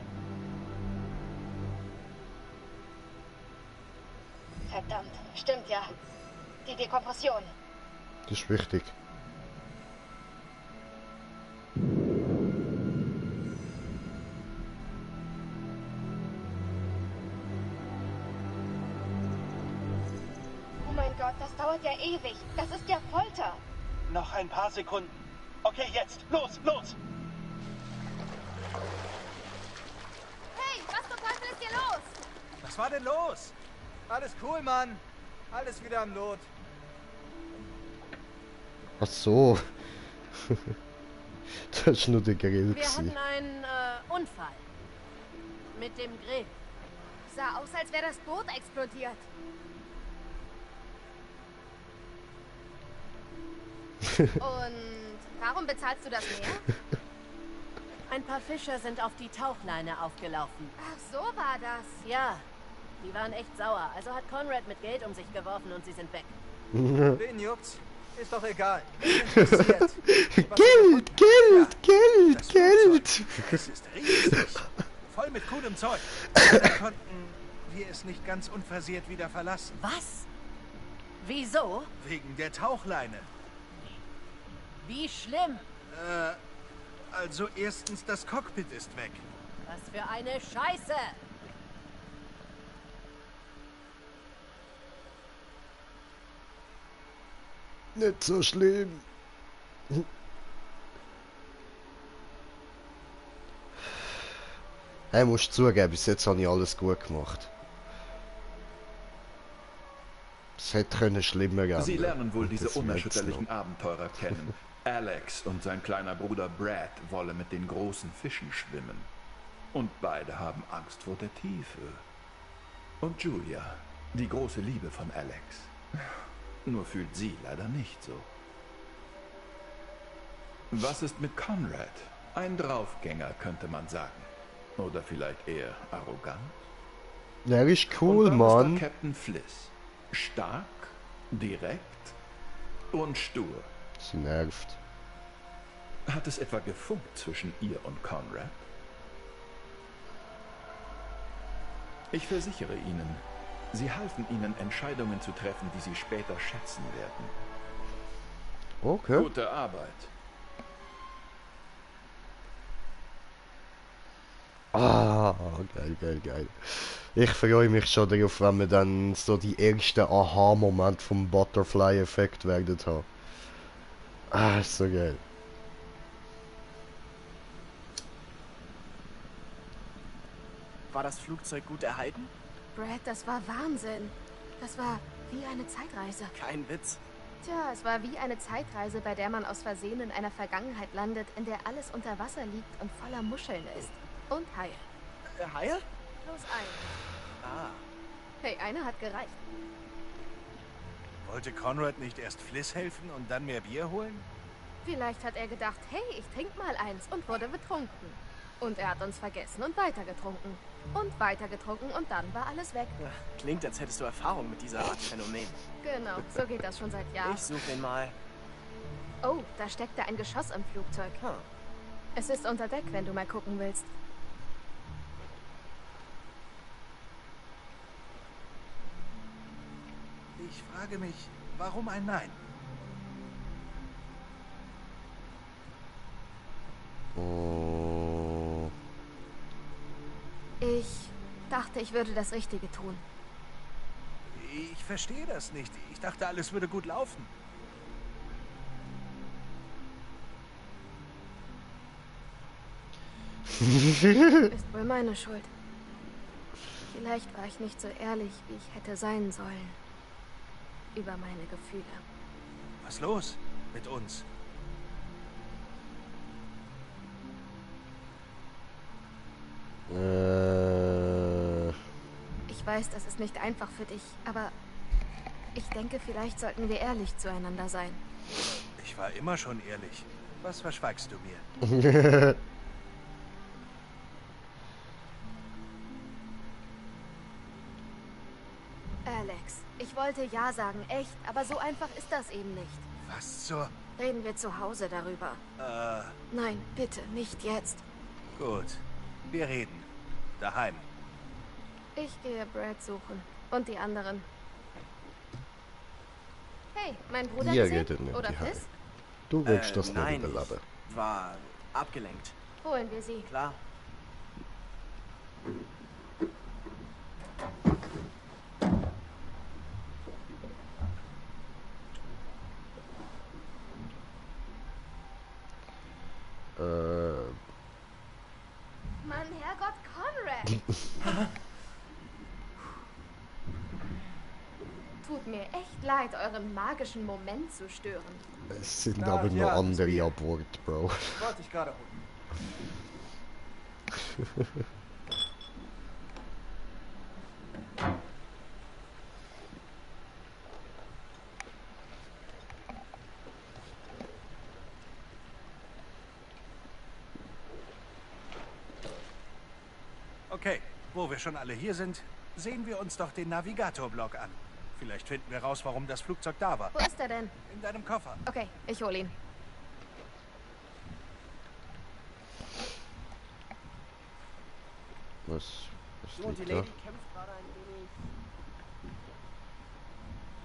Verdammt, stimmt ja. Die Dekompression. Das ist wichtig. Oh mein Gott, das dauert ja ewig. Das ist ja Folter. Noch ein paar Sekunden. Okay, jetzt. Los, los. Hey, was zum Teufel ist hier los? Was war denn los? Alles cool, Mann. Alles wieder am Lot. Ach so. Das ist nur der Grill. Wir hatten einen Unfall. Mit dem Grill. Sah aus, als wäre das Boot explodiert. Und warum bezahlst du das mehr? Ein paar Fischer sind auf die Tauchleine aufgelaufen. Ach, so war das. Ja, die waren echt sauer. Also hat Conrad mit Geld um sich geworfen und sie sind weg. Wen juckt's? Ist doch egal. Interessiert. Geld! Das ist riesig. Voll mit coolem Zeug. Da konnten wir es nicht ganz unversehrt wieder verlassen. Was? Wieso? Wegen der Tauchleine. Wie schlimm? Also erstens, das Cockpit ist weg. Was für eine Scheiße! Nicht so schlimm. Hey, musst zugeben, bis jetzt habe ich alles gut gemacht. Es hätte können schlimmer gehen. Sie lernen wohl Und diese das wird's unerschütterlichen noch. Abenteurer kennen. Alex und sein kleiner Bruder Brad wollen mit den großen Fischen schwimmen. Und beide haben Angst vor der Tiefe. Und Julia, die große Liebe von Alex. Nur fühlt sie leider nicht so. Was ist mit Conrad? Ein Draufgänger, könnte man sagen. Oder vielleicht eher arrogant? Der ist cool, und dann Mann. ist da Captain Fliss. Stark, direkt und stur. Sie nervt. Hat es etwa gefunkt zwischen ihr und Conrad? Ich versichere Ihnen, sie halfen Ihnen, Entscheidungen zu treffen, die Sie später schätzen werden. Okay. Gute Arbeit. Geil. Ich freue mich schon darauf, wenn wir dann so die ersten Aha-Momente vom Butterfly-Effekt werden haben. Ist so geil. War das Flugzeug gut erhalten? Brad, das war Wahnsinn. Das war wie eine Zeitreise. Kein Witz. Tja, es war wie eine Zeitreise, bei der man aus Versehen in einer Vergangenheit landet, in der alles unter Wasser liegt und voller Muscheln ist. Und Haie. Haie? Bloß eine. Ah. Hey, eine hat gereicht. Wollte Conrad nicht erst Fliss helfen und dann mehr Bier holen? Vielleicht hat er gedacht, hey, ich trink mal eins und wurde betrunken. Und er hat uns vergessen und weitergetrunken. Und weitergetrunken und dann war alles weg. Klingt, als hättest du Erfahrung mit dieser Art Phänomen. Genau, so geht das schon seit Jahren. Ich suche ihn mal. Oh, da steckte ein Geschoss im Flugzeug. Es ist unter Deck, wenn du mal gucken willst. Ich frage mich, warum ein Nein? Ich dachte, ich würde das Richtige tun. Ich verstehe das nicht. Ich dachte, alles würde gut laufen. Ist wohl meine Schuld. Vielleicht war ich nicht so ehrlich, wie ich hätte sein sollen. Über meine Gefühle. Was los mit uns? Ich weiß, das ist nicht einfach für dich, aber ich denke, vielleicht sollten wir ehrlich zueinander sein. Ich war immer schon ehrlich. Was verschweigst du mir? Alex, ich wollte ja sagen, echt, aber so einfach ist das eben nicht. Was zur... Reden wir zu Hause darüber. Nein, bitte, nicht jetzt. Gut. Wir reden. Daheim. Ich gehe Brad suchen. Und die anderen. Hey, mein Bruder Ihr gesehen? redet nicht Oder die Haie. Fliss? Du willst das nein, nicht überleben. ich war abgelenkt. Holen wir sie. Klar. Mann, Herrgott, Conrad! Tut mir echt leid, euren magischen Moment zu stören. Es sind aber nur andere ab Bord, Bro. Wollte ich gerade holen. Okay, wo wir schon alle hier sind, sehen wir uns doch den Navigator-Blog an. Vielleicht finden wir raus, warum das Flugzeug da war. Wo ist er denn? In deinem Koffer. Okay, ich hol ihn. Was Du und die liegt da? Lady kämpft gerade ein wenig.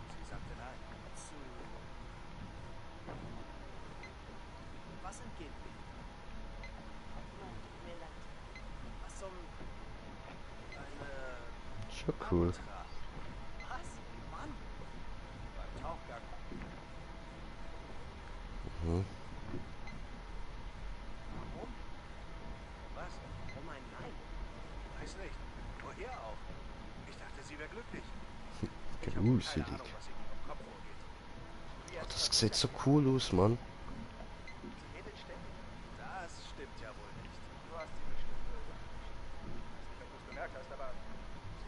Sie sagte nein. Zu. Was entgeht mir? Mir leid. Was zum. Schon cool. Was? Mann? Beim Tauchgang. Mhm. Warum? Was? Oh mein Nein. Weiß nicht. Woher auch? Ich dachte, sie wäre glücklich. Gruselig. Keine Ahnung, was in ihrem Kopf vorgeht. Oh, das sieht so cool aus, Mann. Sie redet ständig. Das stimmt ja wohl nicht. Du hast sie bestimmt nicht, ob du es bemerkt hast, aber sie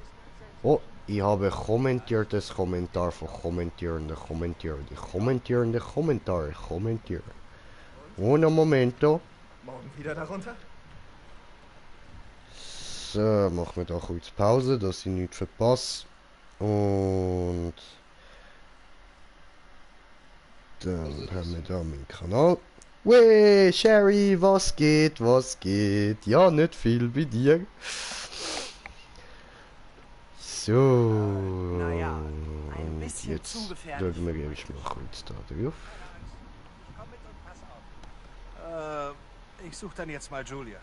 ist nicht seltsam. Oh, ich habe kommentiertes Kommentar von kommentierende Kommentare. Kommentieren. Un momento. Morgen wieder darunter? So, machen wir da kurz Pause, dass ich nichts verpasse. Und dann haben wir da meinen Kanal. Wey, Sherry, was geht, was geht? Ja, nicht viel bei dir. So. Naja, ein bisschen Jetzt zu gefährlich. schauen wir erst mal kurz da drauf. Komm mit und pass auf. Ich suche dann jetzt mal Julia.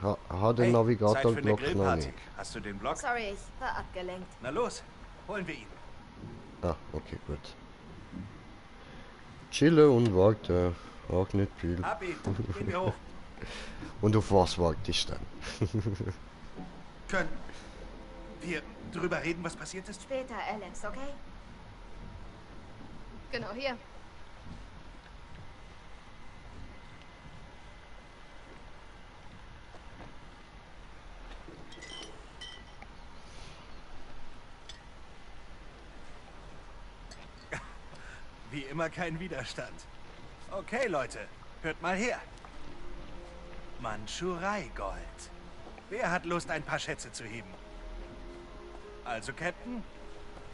Hat der Hey, Navigator Zeit für eine Glock noch Grillparty. nicht. Hast du den Block? Sorry, ich war abgelenkt. Na los, holen wir ihn. Ah, okay, gut. Chillen und warte. Auch nicht viel. Ab ihn, gehen wir hoch. Und auf was wagt ich dann? Können wir drüber reden, was passiert ist? Später, Alex, okay? Genau hier. Wie immer kein Widerstand. Okay, Leute, hört mal her. Mandschurei-Gold. Wer hat Lust, ein paar Schätze zu heben? Also, Captain,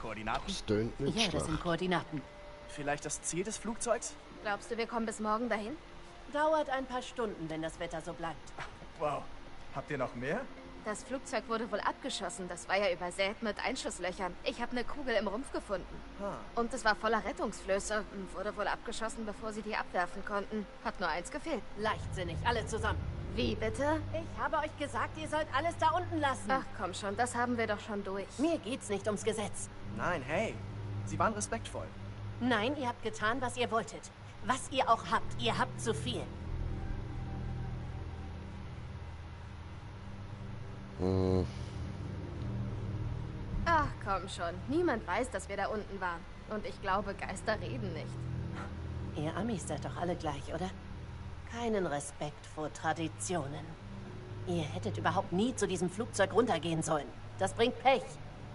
Koordinaten? Das tönt nicht Ja, das schlecht. sind Koordinaten. Vielleicht das Ziel des Flugzeugs? Glaubst du, wir kommen bis morgen dahin? Dauert ein paar Stunden, wenn das Wetter so bleibt. Wow. Habt ihr noch mehr? Das Flugzeug wurde wohl abgeschossen. Das war ja übersät mit Einschusslöchern. Ich habe eine Kugel im Rumpf gefunden. Und es war voller Rettungsflöße und wurde wohl abgeschossen, bevor sie die abwerfen konnten. Hat nur eins gefehlt. Leichtsinnig, alle zusammen. Wie bitte? Ich habe euch gesagt, ihr sollt alles da unten lassen. Ach komm schon, das haben wir doch schon durch. Mir geht's nicht ums Gesetz. Nein, hey. Sie waren respektvoll. Nein, ihr habt getan, was ihr wolltet. Was ihr auch habt, ihr habt zu viel. Ach komm schon, niemand weiß, dass wir da unten waren. Und ich glaube, Geister reden nicht. Ihr Amis seid doch alle gleich, oder? Keinen Respekt vor Traditionen. Ihr hättet überhaupt nie zu diesem Flugzeug runtergehen sollen. Das bringt Pech.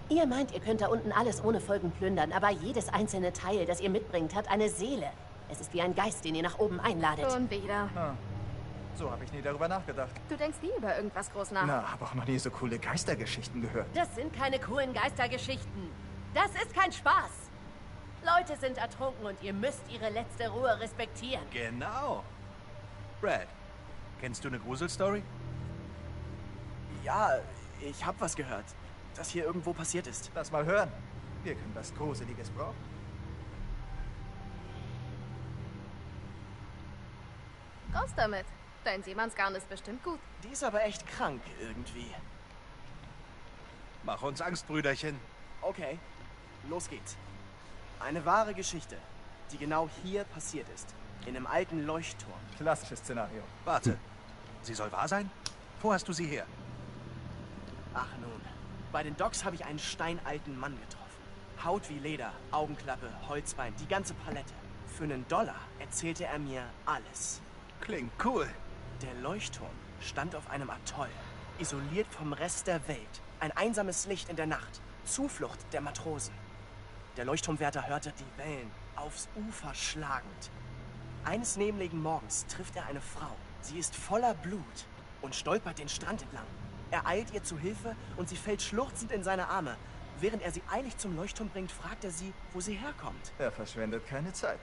Ihr meint, ihr könnt da unten alles ohne Folgen plündern, aber jedes einzelne Teil, das ihr mitbringt, hat eine Seele. Es ist wie ein Geist, den ihr nach oben einladet. Schon wieder. So habe ich nie darüber nachgedacht. Du denkst nie über irgendwas groß nach. Na, habe auch noch nie so coole Geistergeschichten gehört. Das sind keine coolen Geistergeschichten. Das ist kein Spaß. Leute sind ertrunken und ihr müsst ihre letzte Ruhe respektieren. Genau. Brad, kennst du eine Gruselstory? Ja, ich hab was gehört, das hier irgendwo passiert ist. Lass mal hören. Wir können was Gruseliges brauchen. Raus damit. Dein Seemannsgarn ist bestimmt gut. Die ist aber echt krank irgendwie. Mach uns Angst, Brüderchen. Okay, los geht's. Eine wahre Geschichte, die genau hier passiert ist. In einem alten Leuchtturm. Klassisches Szenario. Warte, sie soll wahr sein? Wo hast du sie her? Ach nun, bei den Docks habe ich einen steinalten Mann getroffen. Haut wie Leder, Augenklappe, Holzbein, die ganze Palette. Für $1 erzählte er mir alles. Klingt cool. Der Leuchtturm stand auf einem Atoll, isoliert vom Rest der Welt. Ein einsames Licht in der Nacht, Zuflucht der Matrosen. Der Leuchtturmwärter hörte die Wellen aufs Ufer schlagend. Eines nebligen Morgens trifft er eine Frau. Sie ist voller Blut und stolpert den Strand entlang. Er eilt ihr zu Hilfe und sie fällt schluchzend in seine Arme. Während er sie eilig zum Leuchtturm bringt, fragt er sie, wo sie herkommt. Er verschwendet keine Zeit.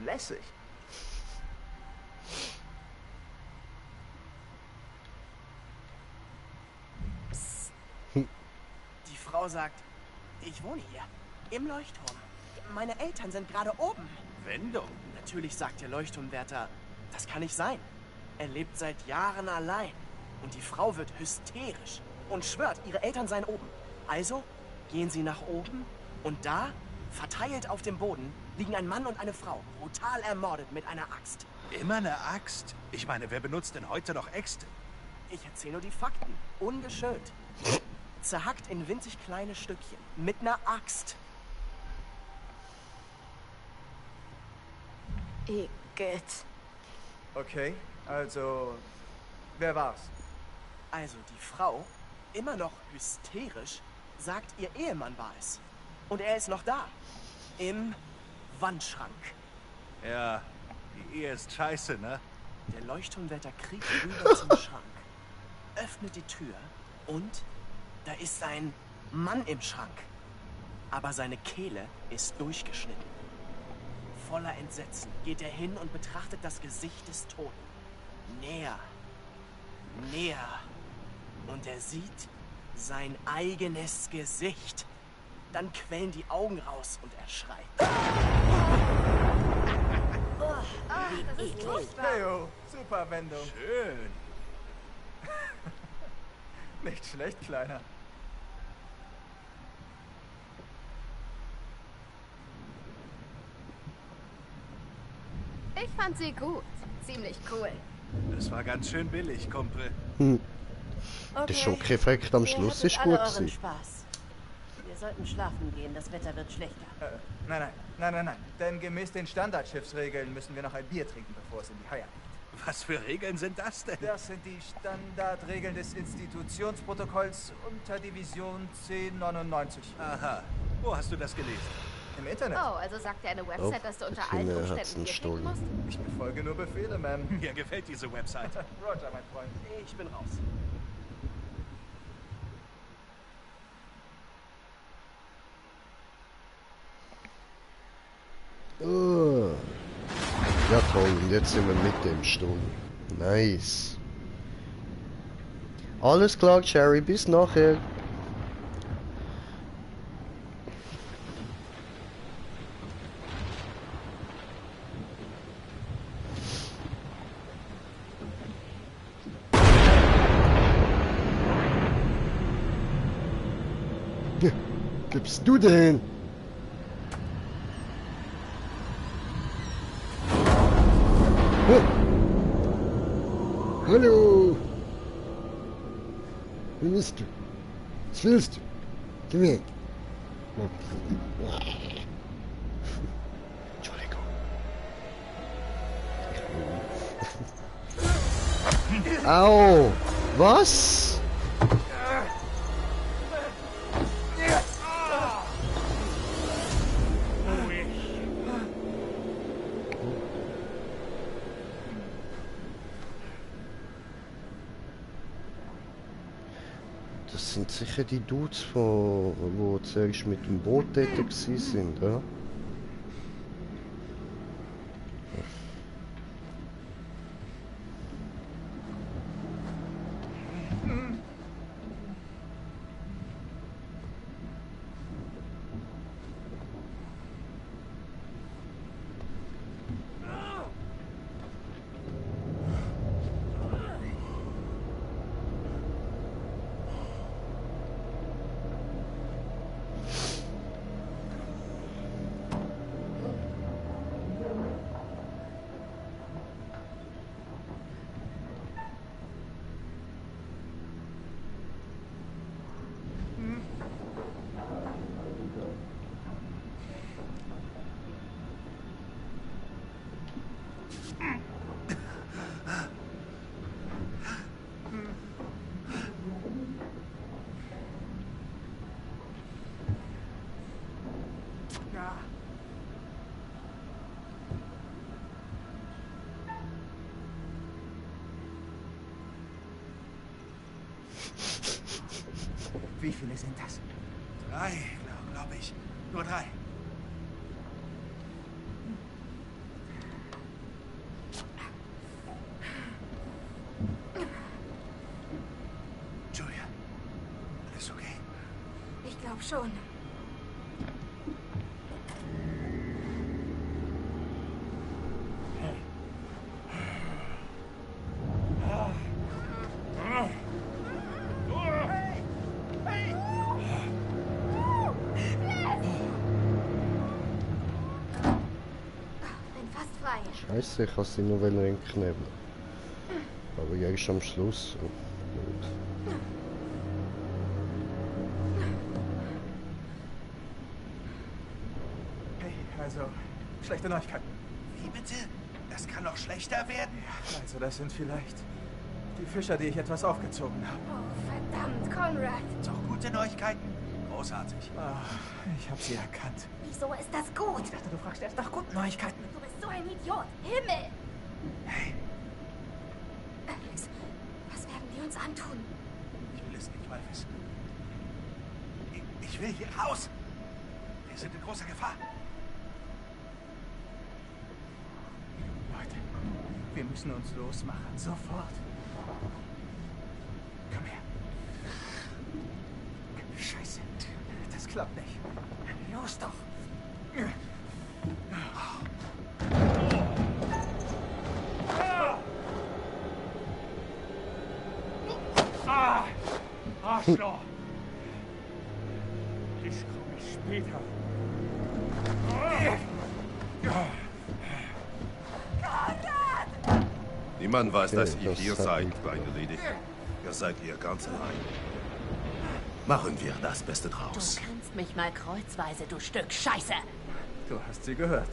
Lässig. Die Frau sagt, ich wohne hier, im Leuchtturm. Meine Eltern sind gerade oben. Wendung. Natürlich sagt der Leuchtturmwärter, das kann nicht sein. Er lebt seit Jahren allein. Und die Frau wird hysterisch und schwört, ihre Eltern seien oben. Also gehen sie nach oben und da, verteilt auf dem Boden, liegen ein Mann und eine Frau, brutal ermordet mit einer Axt. Immer eine Axt? Ich meine, wer benutzt denn heute noch Äxte? Ich erzähle nur die Fakten, ungeschönt. Zerhackt in winzig kleine Stückchen, mit einer Axt. Igitt. Okay, also, wer war's? Also die Frau, immer noch hysterisch, sagt, ihr Ehemann war es. Und er ist noch da. Im Wandschrank. Ja, die Ehe ist scheiße, ne? Der Leuchtturmwärter kriecht rüber zum Schrank, öffnet die Tür und da ist ein Mann im Schrank. Aber seine Kehle ist durchgeschnitten. Voller Entsetzen geht er hin und betrachtet das Gesicht des Toten. Näher. Näher. Und er sieht sein eigenes Gesicht. Dann quellen die Augen raus und er schreit. Das ist furchtbar. Heyo, super Wendung. Schön. Nicht schlecht, Kleiner. Ich fand sie gut. Ziemlich cool. Das war ganz schön billig, Kumpel. Der Schockeffekt am Schluss ist gut gewesen. Spaß. Wir sollten schlafen gehen, das Wetter wird schlechter. Nein. Denn gemäß den Standardschiffsregeln müssen wir noch ein Bier trinken, bevor es in die Haie liegt. Was für Regeln sind das denn? Das sind die Standardregeln des Institutionsprotokolls unter Division 1099. Aha. Wo hast du das gelesen? Im Internet. Oh, also sagt dir eine Website, dass du unter allen Umständen Bier trinken musst? Ich befolge nur Befehle, Ma'am. Mir gefällt diese Website. Roger, mein Freund. Ich bin raus. Oh. Ja toll, und jetzt sind wir mitten im Sturm. Nice. Alles klar, Jerry, bis nachher. Gibst du denn? Hallo! Wer bist du? Was willst du? Komm her! Entschuldigung. Au! Was? Das sind sicher die Dudes, wo zuerst mit dem Boot dort sind, oder? Wie viele sind das? 3, glaube ich. Nur 3. Julia, alles okay? Ich glaube schon. Scheiße, ich kann sie nur entknebeln. Aber ja, ist am Schluss. Oh, gut. Hey, also, schlechte Neuigkeiten. Wie bitte? Das kann noch schlechter werden? Also, das sind vielleicht die Fischer, die ich etwas aufgezogen habe. Oh, verdammt, Conrad. Gibt's auch gute Neuigkeiten? Großartig. Ich habe sie erkannt. Wieso ist das gut? Ich dachte, du fragst erst nach guten Neuigkeiten. Du bist so ein Idiot. Himmel! Hey. Alex, was werden die uns antun? Ich will es nicht mal wissen. Ich will hier raus. Wir sind in großer Gefahr. Leute, wir müssen uns losmachen. Sofort. Komm her. Scheiße. Das klappt nicht. Los doch. Arschloch! Dich komme ich später. Niemand weiß, dass Okay, ihr das hier hat seid, mich- kleine Lady. Ihr seid hier ganz allein. Machen wir das Beste Du draus. kannst mich mal kreuzweise, du Stück Scheiße. Du hast sie gehört.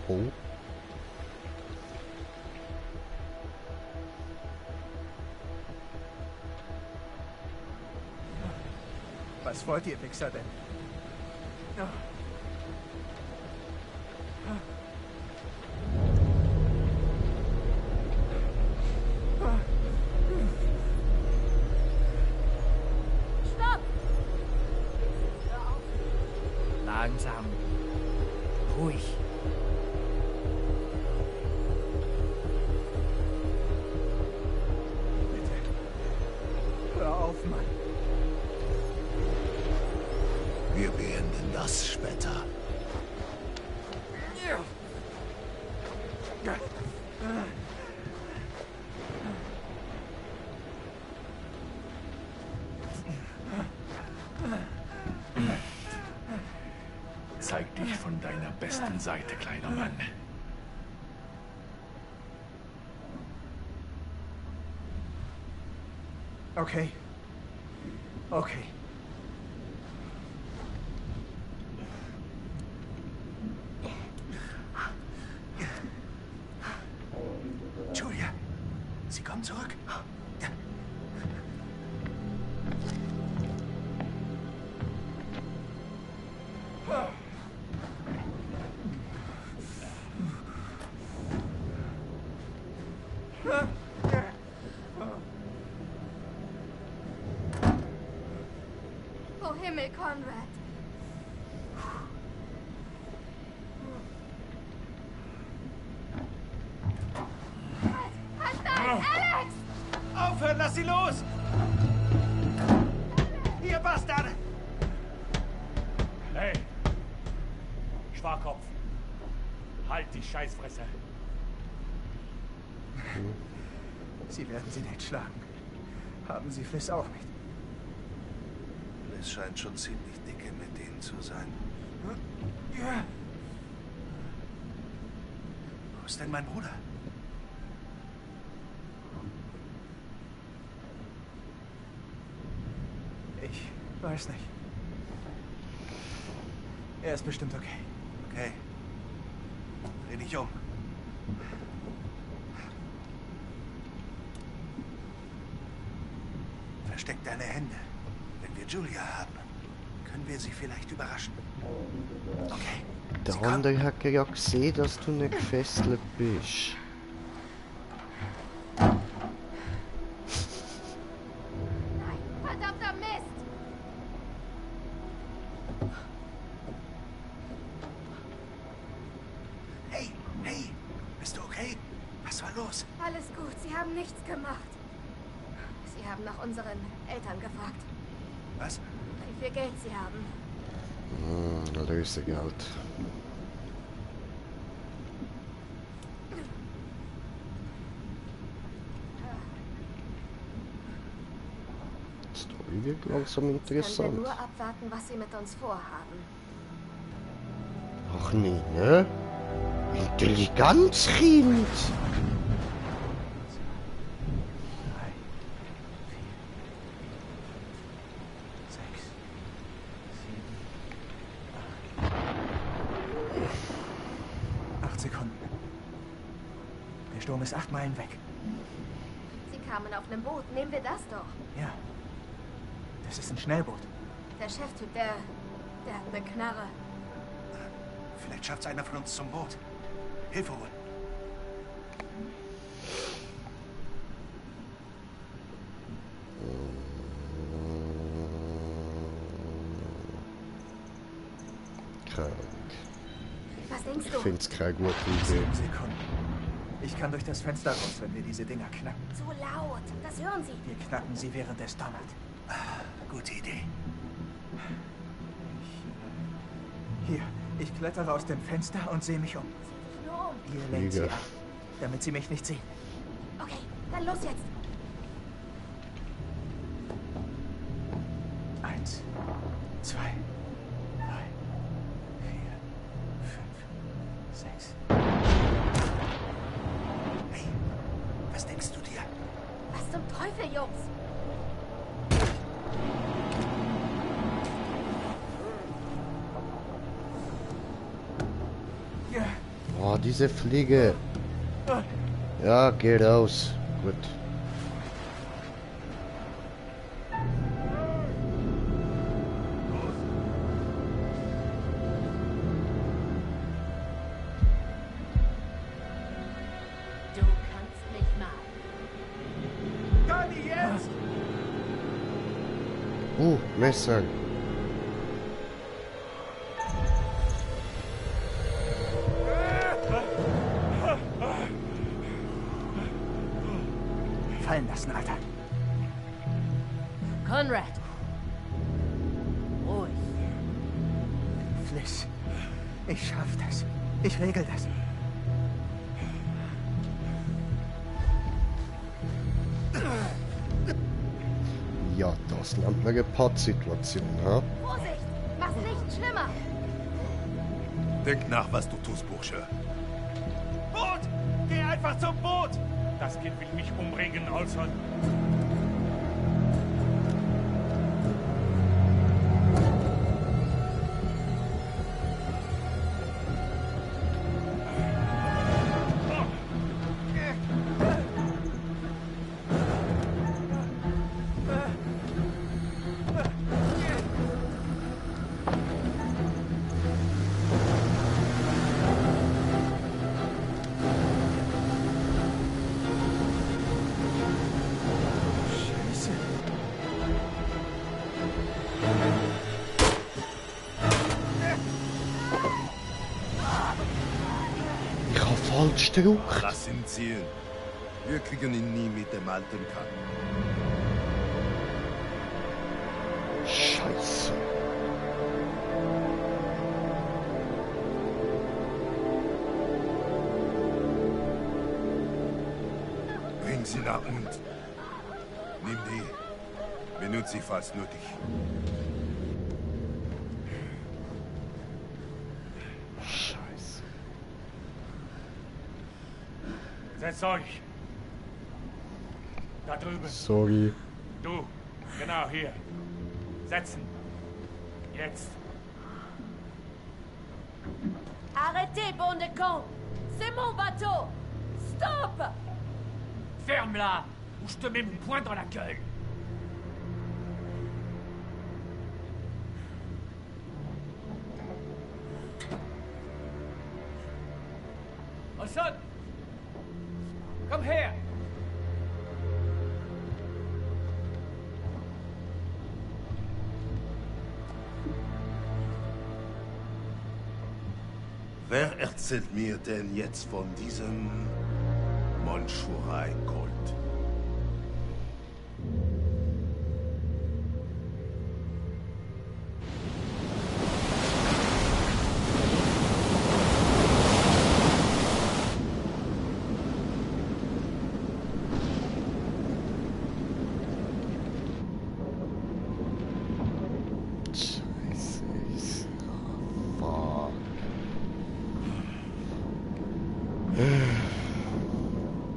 Oh. Was wollt ihr, Wichser denn? Stopp! Langsam. Ruhig. Hör auf, Mann. Wir beenden das später. Zeig dich von deiner besten Seite, kleiner Mann. Okay. Okay. Julia, sie kommen zurück. Oh Himmel, Conrad. Halt dein, Alex! Aufhören, lass sie los! Ihr Bastarde! Hey! Schwarkopf! Halt die Scheißfresse! Sie werden sie nicht schlagen. Haben Sie Fliss auch nicht. Es scheint schon ziemlich dicke mit denen zu sein. Wo ist denn mein Bruder? Ich weiß nicht. Er ist bestimmt okay. Okay. Dreh dich um. Versteck deine Hände. Wenn wir Julia haben, können wir sie vielleicht überraschen. Okay. Der andere hat ja gesehen, dass du nicht gefesselt bist. Verdammter Mist! Hey, hey! Bist du okay? Was war los? Alles gut, Sie haben nichts gemacht. Sie haben nach unseren Eltern gefragt, Was? wie viel Geld sie haben. Lösegeld. Die Story wird langsam Können wir interessant. nur abwarten, was sie mit uns vorhaben. Ach nee, ne? Intelligenzkind! Sekunden. Der Sturm ist 8 Meilen weg. Sie kamen auf einem Boot. Nehmen wir das doch. Ja. Das ist ein Schnellboot. Der Cheftyp, der hat eine Knarre. Vielleicht schafft's einer von uns zum Boot. Hilfe holen. Krank. Was denkst Ich du? finde es keine gute Idee. 7 Sekunden. Ich kann durch das Fenster raus, wenn wir diese Dinger knacken. Zu laut. Das hören sie. Wir knacken sie, während es donnert. Gute Idee. Hier, ich klettere aus dem Fenster und sehe mich um. Nur um. Ihr lenkt sie ab, damit sie mich nicht sehen. Okay, dann los jetzt. 1, 2, 3, 4, 5, 6. Hey, was denkst du dir? Was zum Teufel, Jungs? Oh, diese Fliege. Ja, geh raus. Gut. Du kannst mich mal. Conny, jetzt! Messer. Fallen lassen, Alter. Conrad. Ruhig. Fliss. Ich schaff das. Ich regel das. Ja, das nennt man eine Pattsituation, ha? Vorsicht! Mach's nicht schlimmer! Denk nach, was du tust, Bursche. Boot! Geh einfach zum Boot! Das Kind will mich umbringen, Olson. Ich habe falsch gedrückt. Lass ihn ziehen. Wir kriegen ihn nie mit dem alten Kahn. Scheiße. Bring sie nach unten. Nimm die. Benutze sie, falls nötig. Scheiße. Setzt euch. Da drüben. Sorry. Du, genau hier. Setzen. Jetzt. Arrêtez, bande de cons! C'est mon bateau! Stop! Ferme-la, ou je te mets mon poing dans la gueule. Olson! Komm her! Wer erzählt mir denn jetzt von diesem Mandschurei-Gold? Scheiße. Fuck.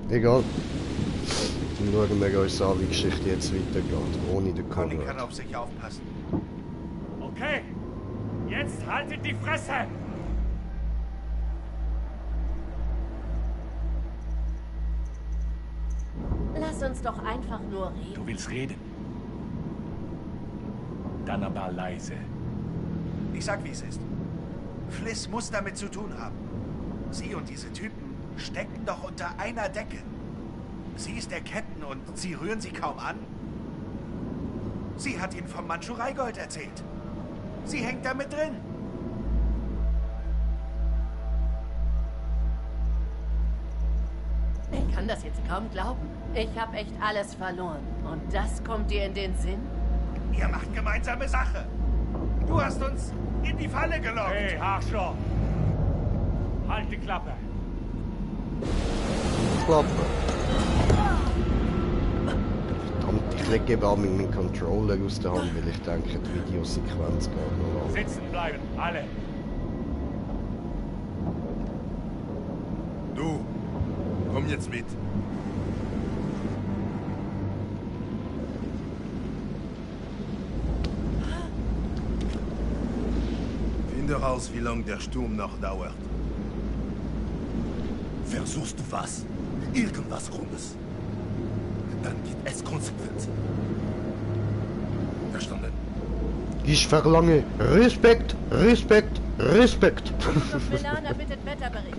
Egal. Dann schauen wir uns an, wie die Geschichte jetzt weitergeht, ohne den Conny kann Conrad. auf sich aufpassen. Okay, jetzt haltet die Fresse! Lass uns doch einfach nur reden. Du willst reden? Dann aber leise. Ich sag, wie es ist. Fliss muss damit zu tun haben. Sie und diese Typen stecken doch unter einer Decke. Sie ist der Captain und Sie rühren sie kaum an. Sie hat Ihnen vom Mandschurei-Gold erzählt. Sie hängt da mit drin. Ich kann das jetzt kaum glauben. Ich habe echt alles verloren. Und das kommt dir in den Sinn? Ihr macht gemeinsame Sache. Du hast uns in die Falle gelockt. Hey, Arschloch! Halt die Klappe! Klappe. Verdammt, ich lege eben auch meinen Controller aus der Hand, weil ich denke, die Videosequenz geht noch lang. Sitzen bleiben, alle! Du, komm jetzt mit. Finde raus, wie lange der Sturm noch dauert. Versuchst du was? Irgendwas Rundes. Dann gibt es Konsequenzen. Verstanden? Ich verlange Respekt, Respekt, Respekt. Milana bittet Wetterbericht.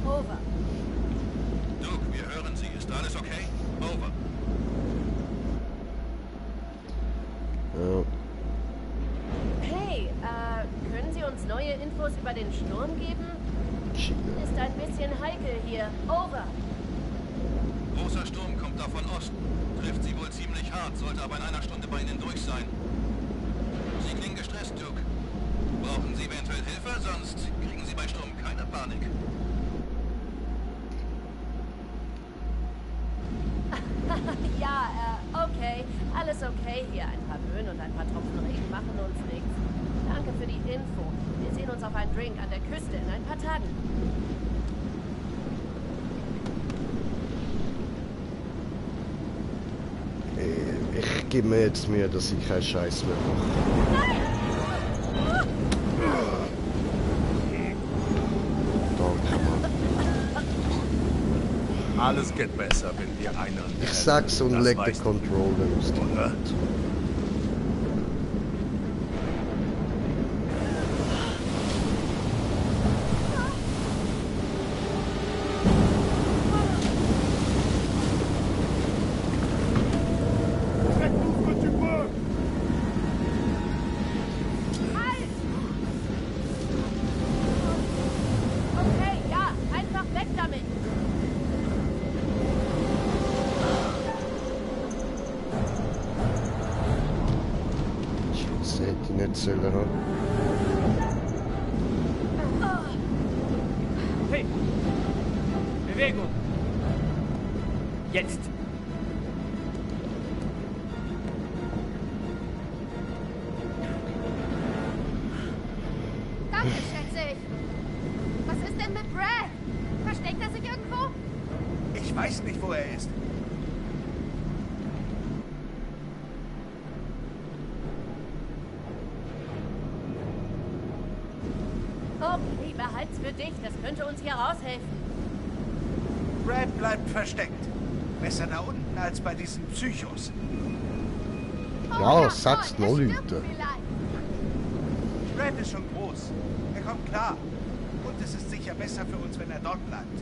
Over. Duke, wir hören Sie. Ist alles okay? Over. Ja. Hey, können Sie uns neue Infos über den Sturm geben? Ist ein bisschen heikel hier. Over. Großer Sturm kommt da von Osten. Trifft Sie wohl ziemlich hart, sollte aber in einer Stunde bei Ihnen durch sein. Sie klingen gestresst, Duke. Brauchen Sie eventuell Hilfe? Sonst kriegen Sie bei Sturm keine Panik. Ja, okay. Alles okay hier. Ein paar Böen und ein paar Tropfen Regen machen uns nichts. Danke für die Info. Wir sehen uns auf einen Drink an der Küste in ein paar Tagen. Ich gebe mir jetzt Mühe, dass ich keinen Scheiß mehr mache. Danke, Mann. Alles geht besser, wenn wir einander. Ich sag's und Das leg den weißt du. Controller aus der Oder? Hand. Okay, ja, einfach weg damit. Das hätte ich nicht sollen haben. Hey! Bewegung! Jetzt! Danke, schätze ich. Was ist denn mit Brad? Versteckt er sich irgendwo? Ich weiß nicht, wo er ist. Okay, behalt's für dich. Das könnte uns hier raushelfen. Brad bleibt versteckt. Besser da unten als bei diesen Psychos. Ja, sag's noch, Leute. Brad ist schon groß. Er kommt klar. Und es ist sicher besser für uns, wenn er dort bleibt.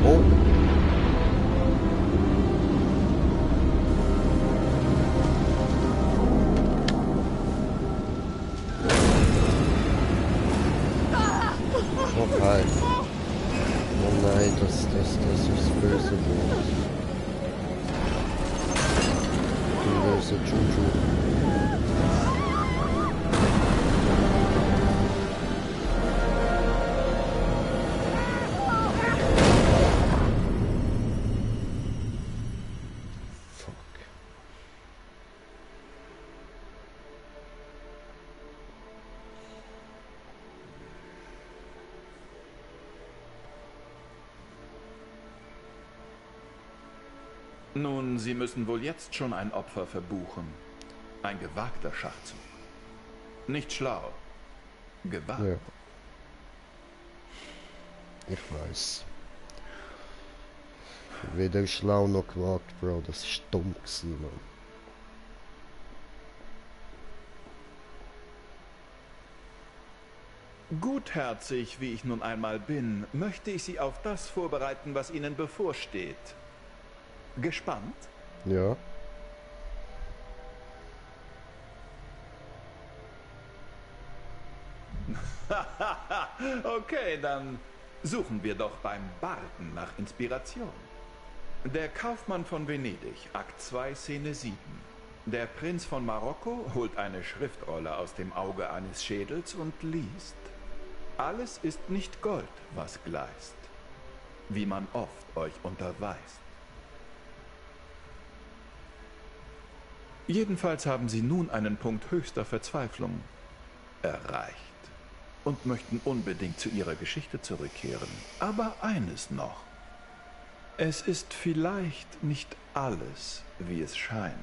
Oh. Okay. Oh nein, das ist böse Wort. Du böse Juju. Nun, Sie müssen wohl jetzt schon ein Opfer verbuchen. Ein gewagter Schachzug. Nicht schlau. Gewagt. Ja. Ich weiß. Weder schlau noch gewagt, Bro. Das ist dumm gewesen, Mann. Gutherzig, wie ich nun einmal bin, möchte ich Sie auf das vorbereiten, was Ihnen bevorsteht. Gespannt? Ja. Okay, dann suchen wir doch beim Barden nach Inspiration. Der Kaufmann von Venedig, Akt 2, Szene 7. Der Prinz von Marokko holt eine Schriftrolle aus dem Auge eines Schädels und liest. Alles ist nicht Gold, was gleißt, wie man oft euch unterweist. Jedenfalls haben sie nun einen Punkt höchster Verzweiflung erreicht und möchten unbedingt zu ihrer Geschichte zurückkehren. Aber eines noch. Es ist vielleicht nicht alles, wie es scheint.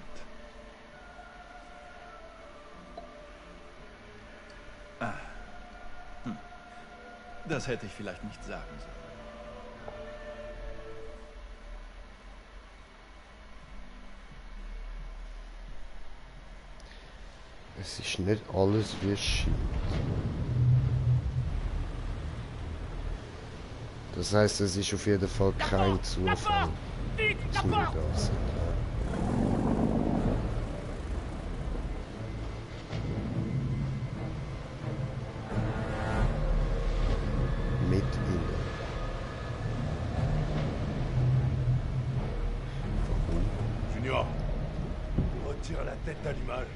Das hätte ich vielleicht nicht sagen sollen. Es ist nicht alles, wie es scheint. Das heißt, es ist auf jeden Fall kein Zufall, dass wir da sind. Mit ihnen. Junior, retire la tête d'animal.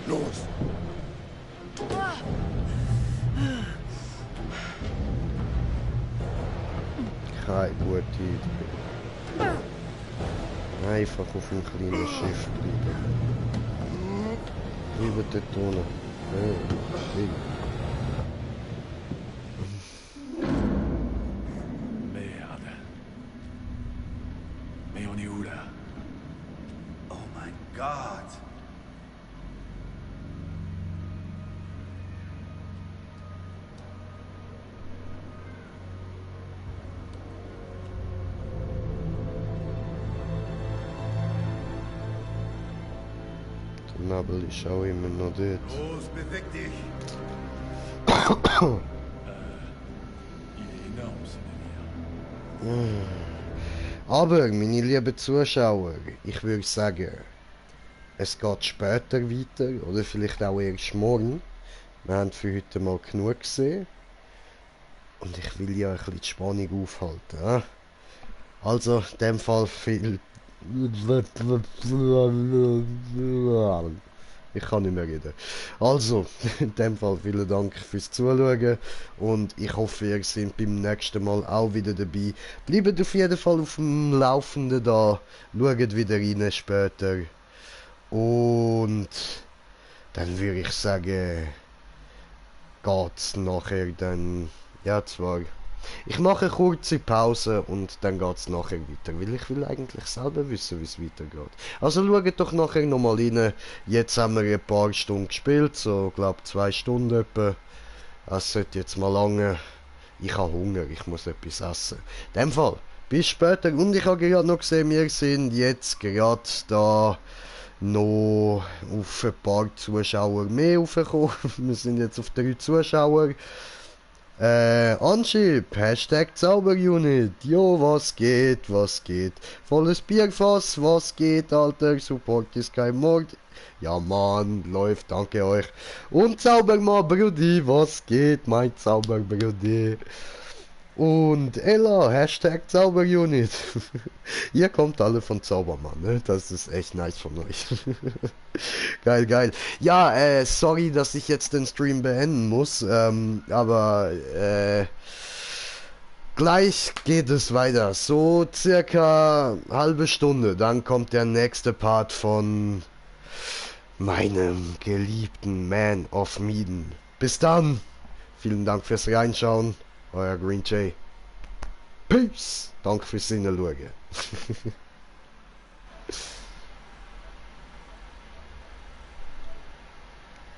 Los! Keine gute Idee. Einfach auf einem kleinen Schiff bleiben. Bleiben dort unten. Merde. Mais on est où là? Oh mein Gott. Der Nabel ist auch immer noch dort. Los, beweg dich! Il est énorme, ce navire. Aber, meine lieben Zuschauer, ich würde sagen, es geht später weiter, oder vielleicht auch erst morgen. Wir haben für heute mal genug gesehen. Und ich will ja ein bisschen die Spannung aufhalten. Ja? Also, in dem Fall viel... Ich kann nicht mehr reden. Also, in dem Fall vielen Dank fürs Zuschauen und ich hoffe, ihr seid beim nächsten Mal auch wieder dabei. Bleibt auf jeden Fall auf dem Laufenden da, schaut wieder rein später und dann würde ich sagen, geht's nachher dann, ja zwar, ich mache eine kurze Pause und dann geht's nachher weiter, weil ich will eigentlich selber wissen, wie es weitergeht. Also schaut doch nachher nochmal rein. Jetzt haben wir ein paar Stunden gespielt, so glaube 2 Stunden etwa. Das sollte jetzt mal lange. Ich habe Hunger, ich muss etwas essen. In dem Fall, bis später. Und ich habe gerade noch gesehen, wir sind jetzt gerade da noch auf ein paar Zuschauer mehr aufgekommen. Wir sind jetzt auf 3 Zuschauer. Anschib, Hashtag Zauberunit, jo, was geht, was geht, volles Bierfass, was geht, Alter, Support ist kein Mord, ja Mann, läuft, danke euch, und Zaubermann, Brudi, was geht, mein Zauberbrudi, und Ella, Hashtag Zauberunit, ihr kommt alle von Zaubermann, ne? Das ist echt nice von euch. Geil, geil. Ja, sorry, dass ich jetzt den Stream beenden muss, aber gleich geht es weiter. So circa halbe Stunde, dann kommt der nächste Part von meinem geliebten Man of Medan. Bis dann, vielen Dank fürs Reinschauen, euer Green Jay. Peace, danke fürs Hinschauen.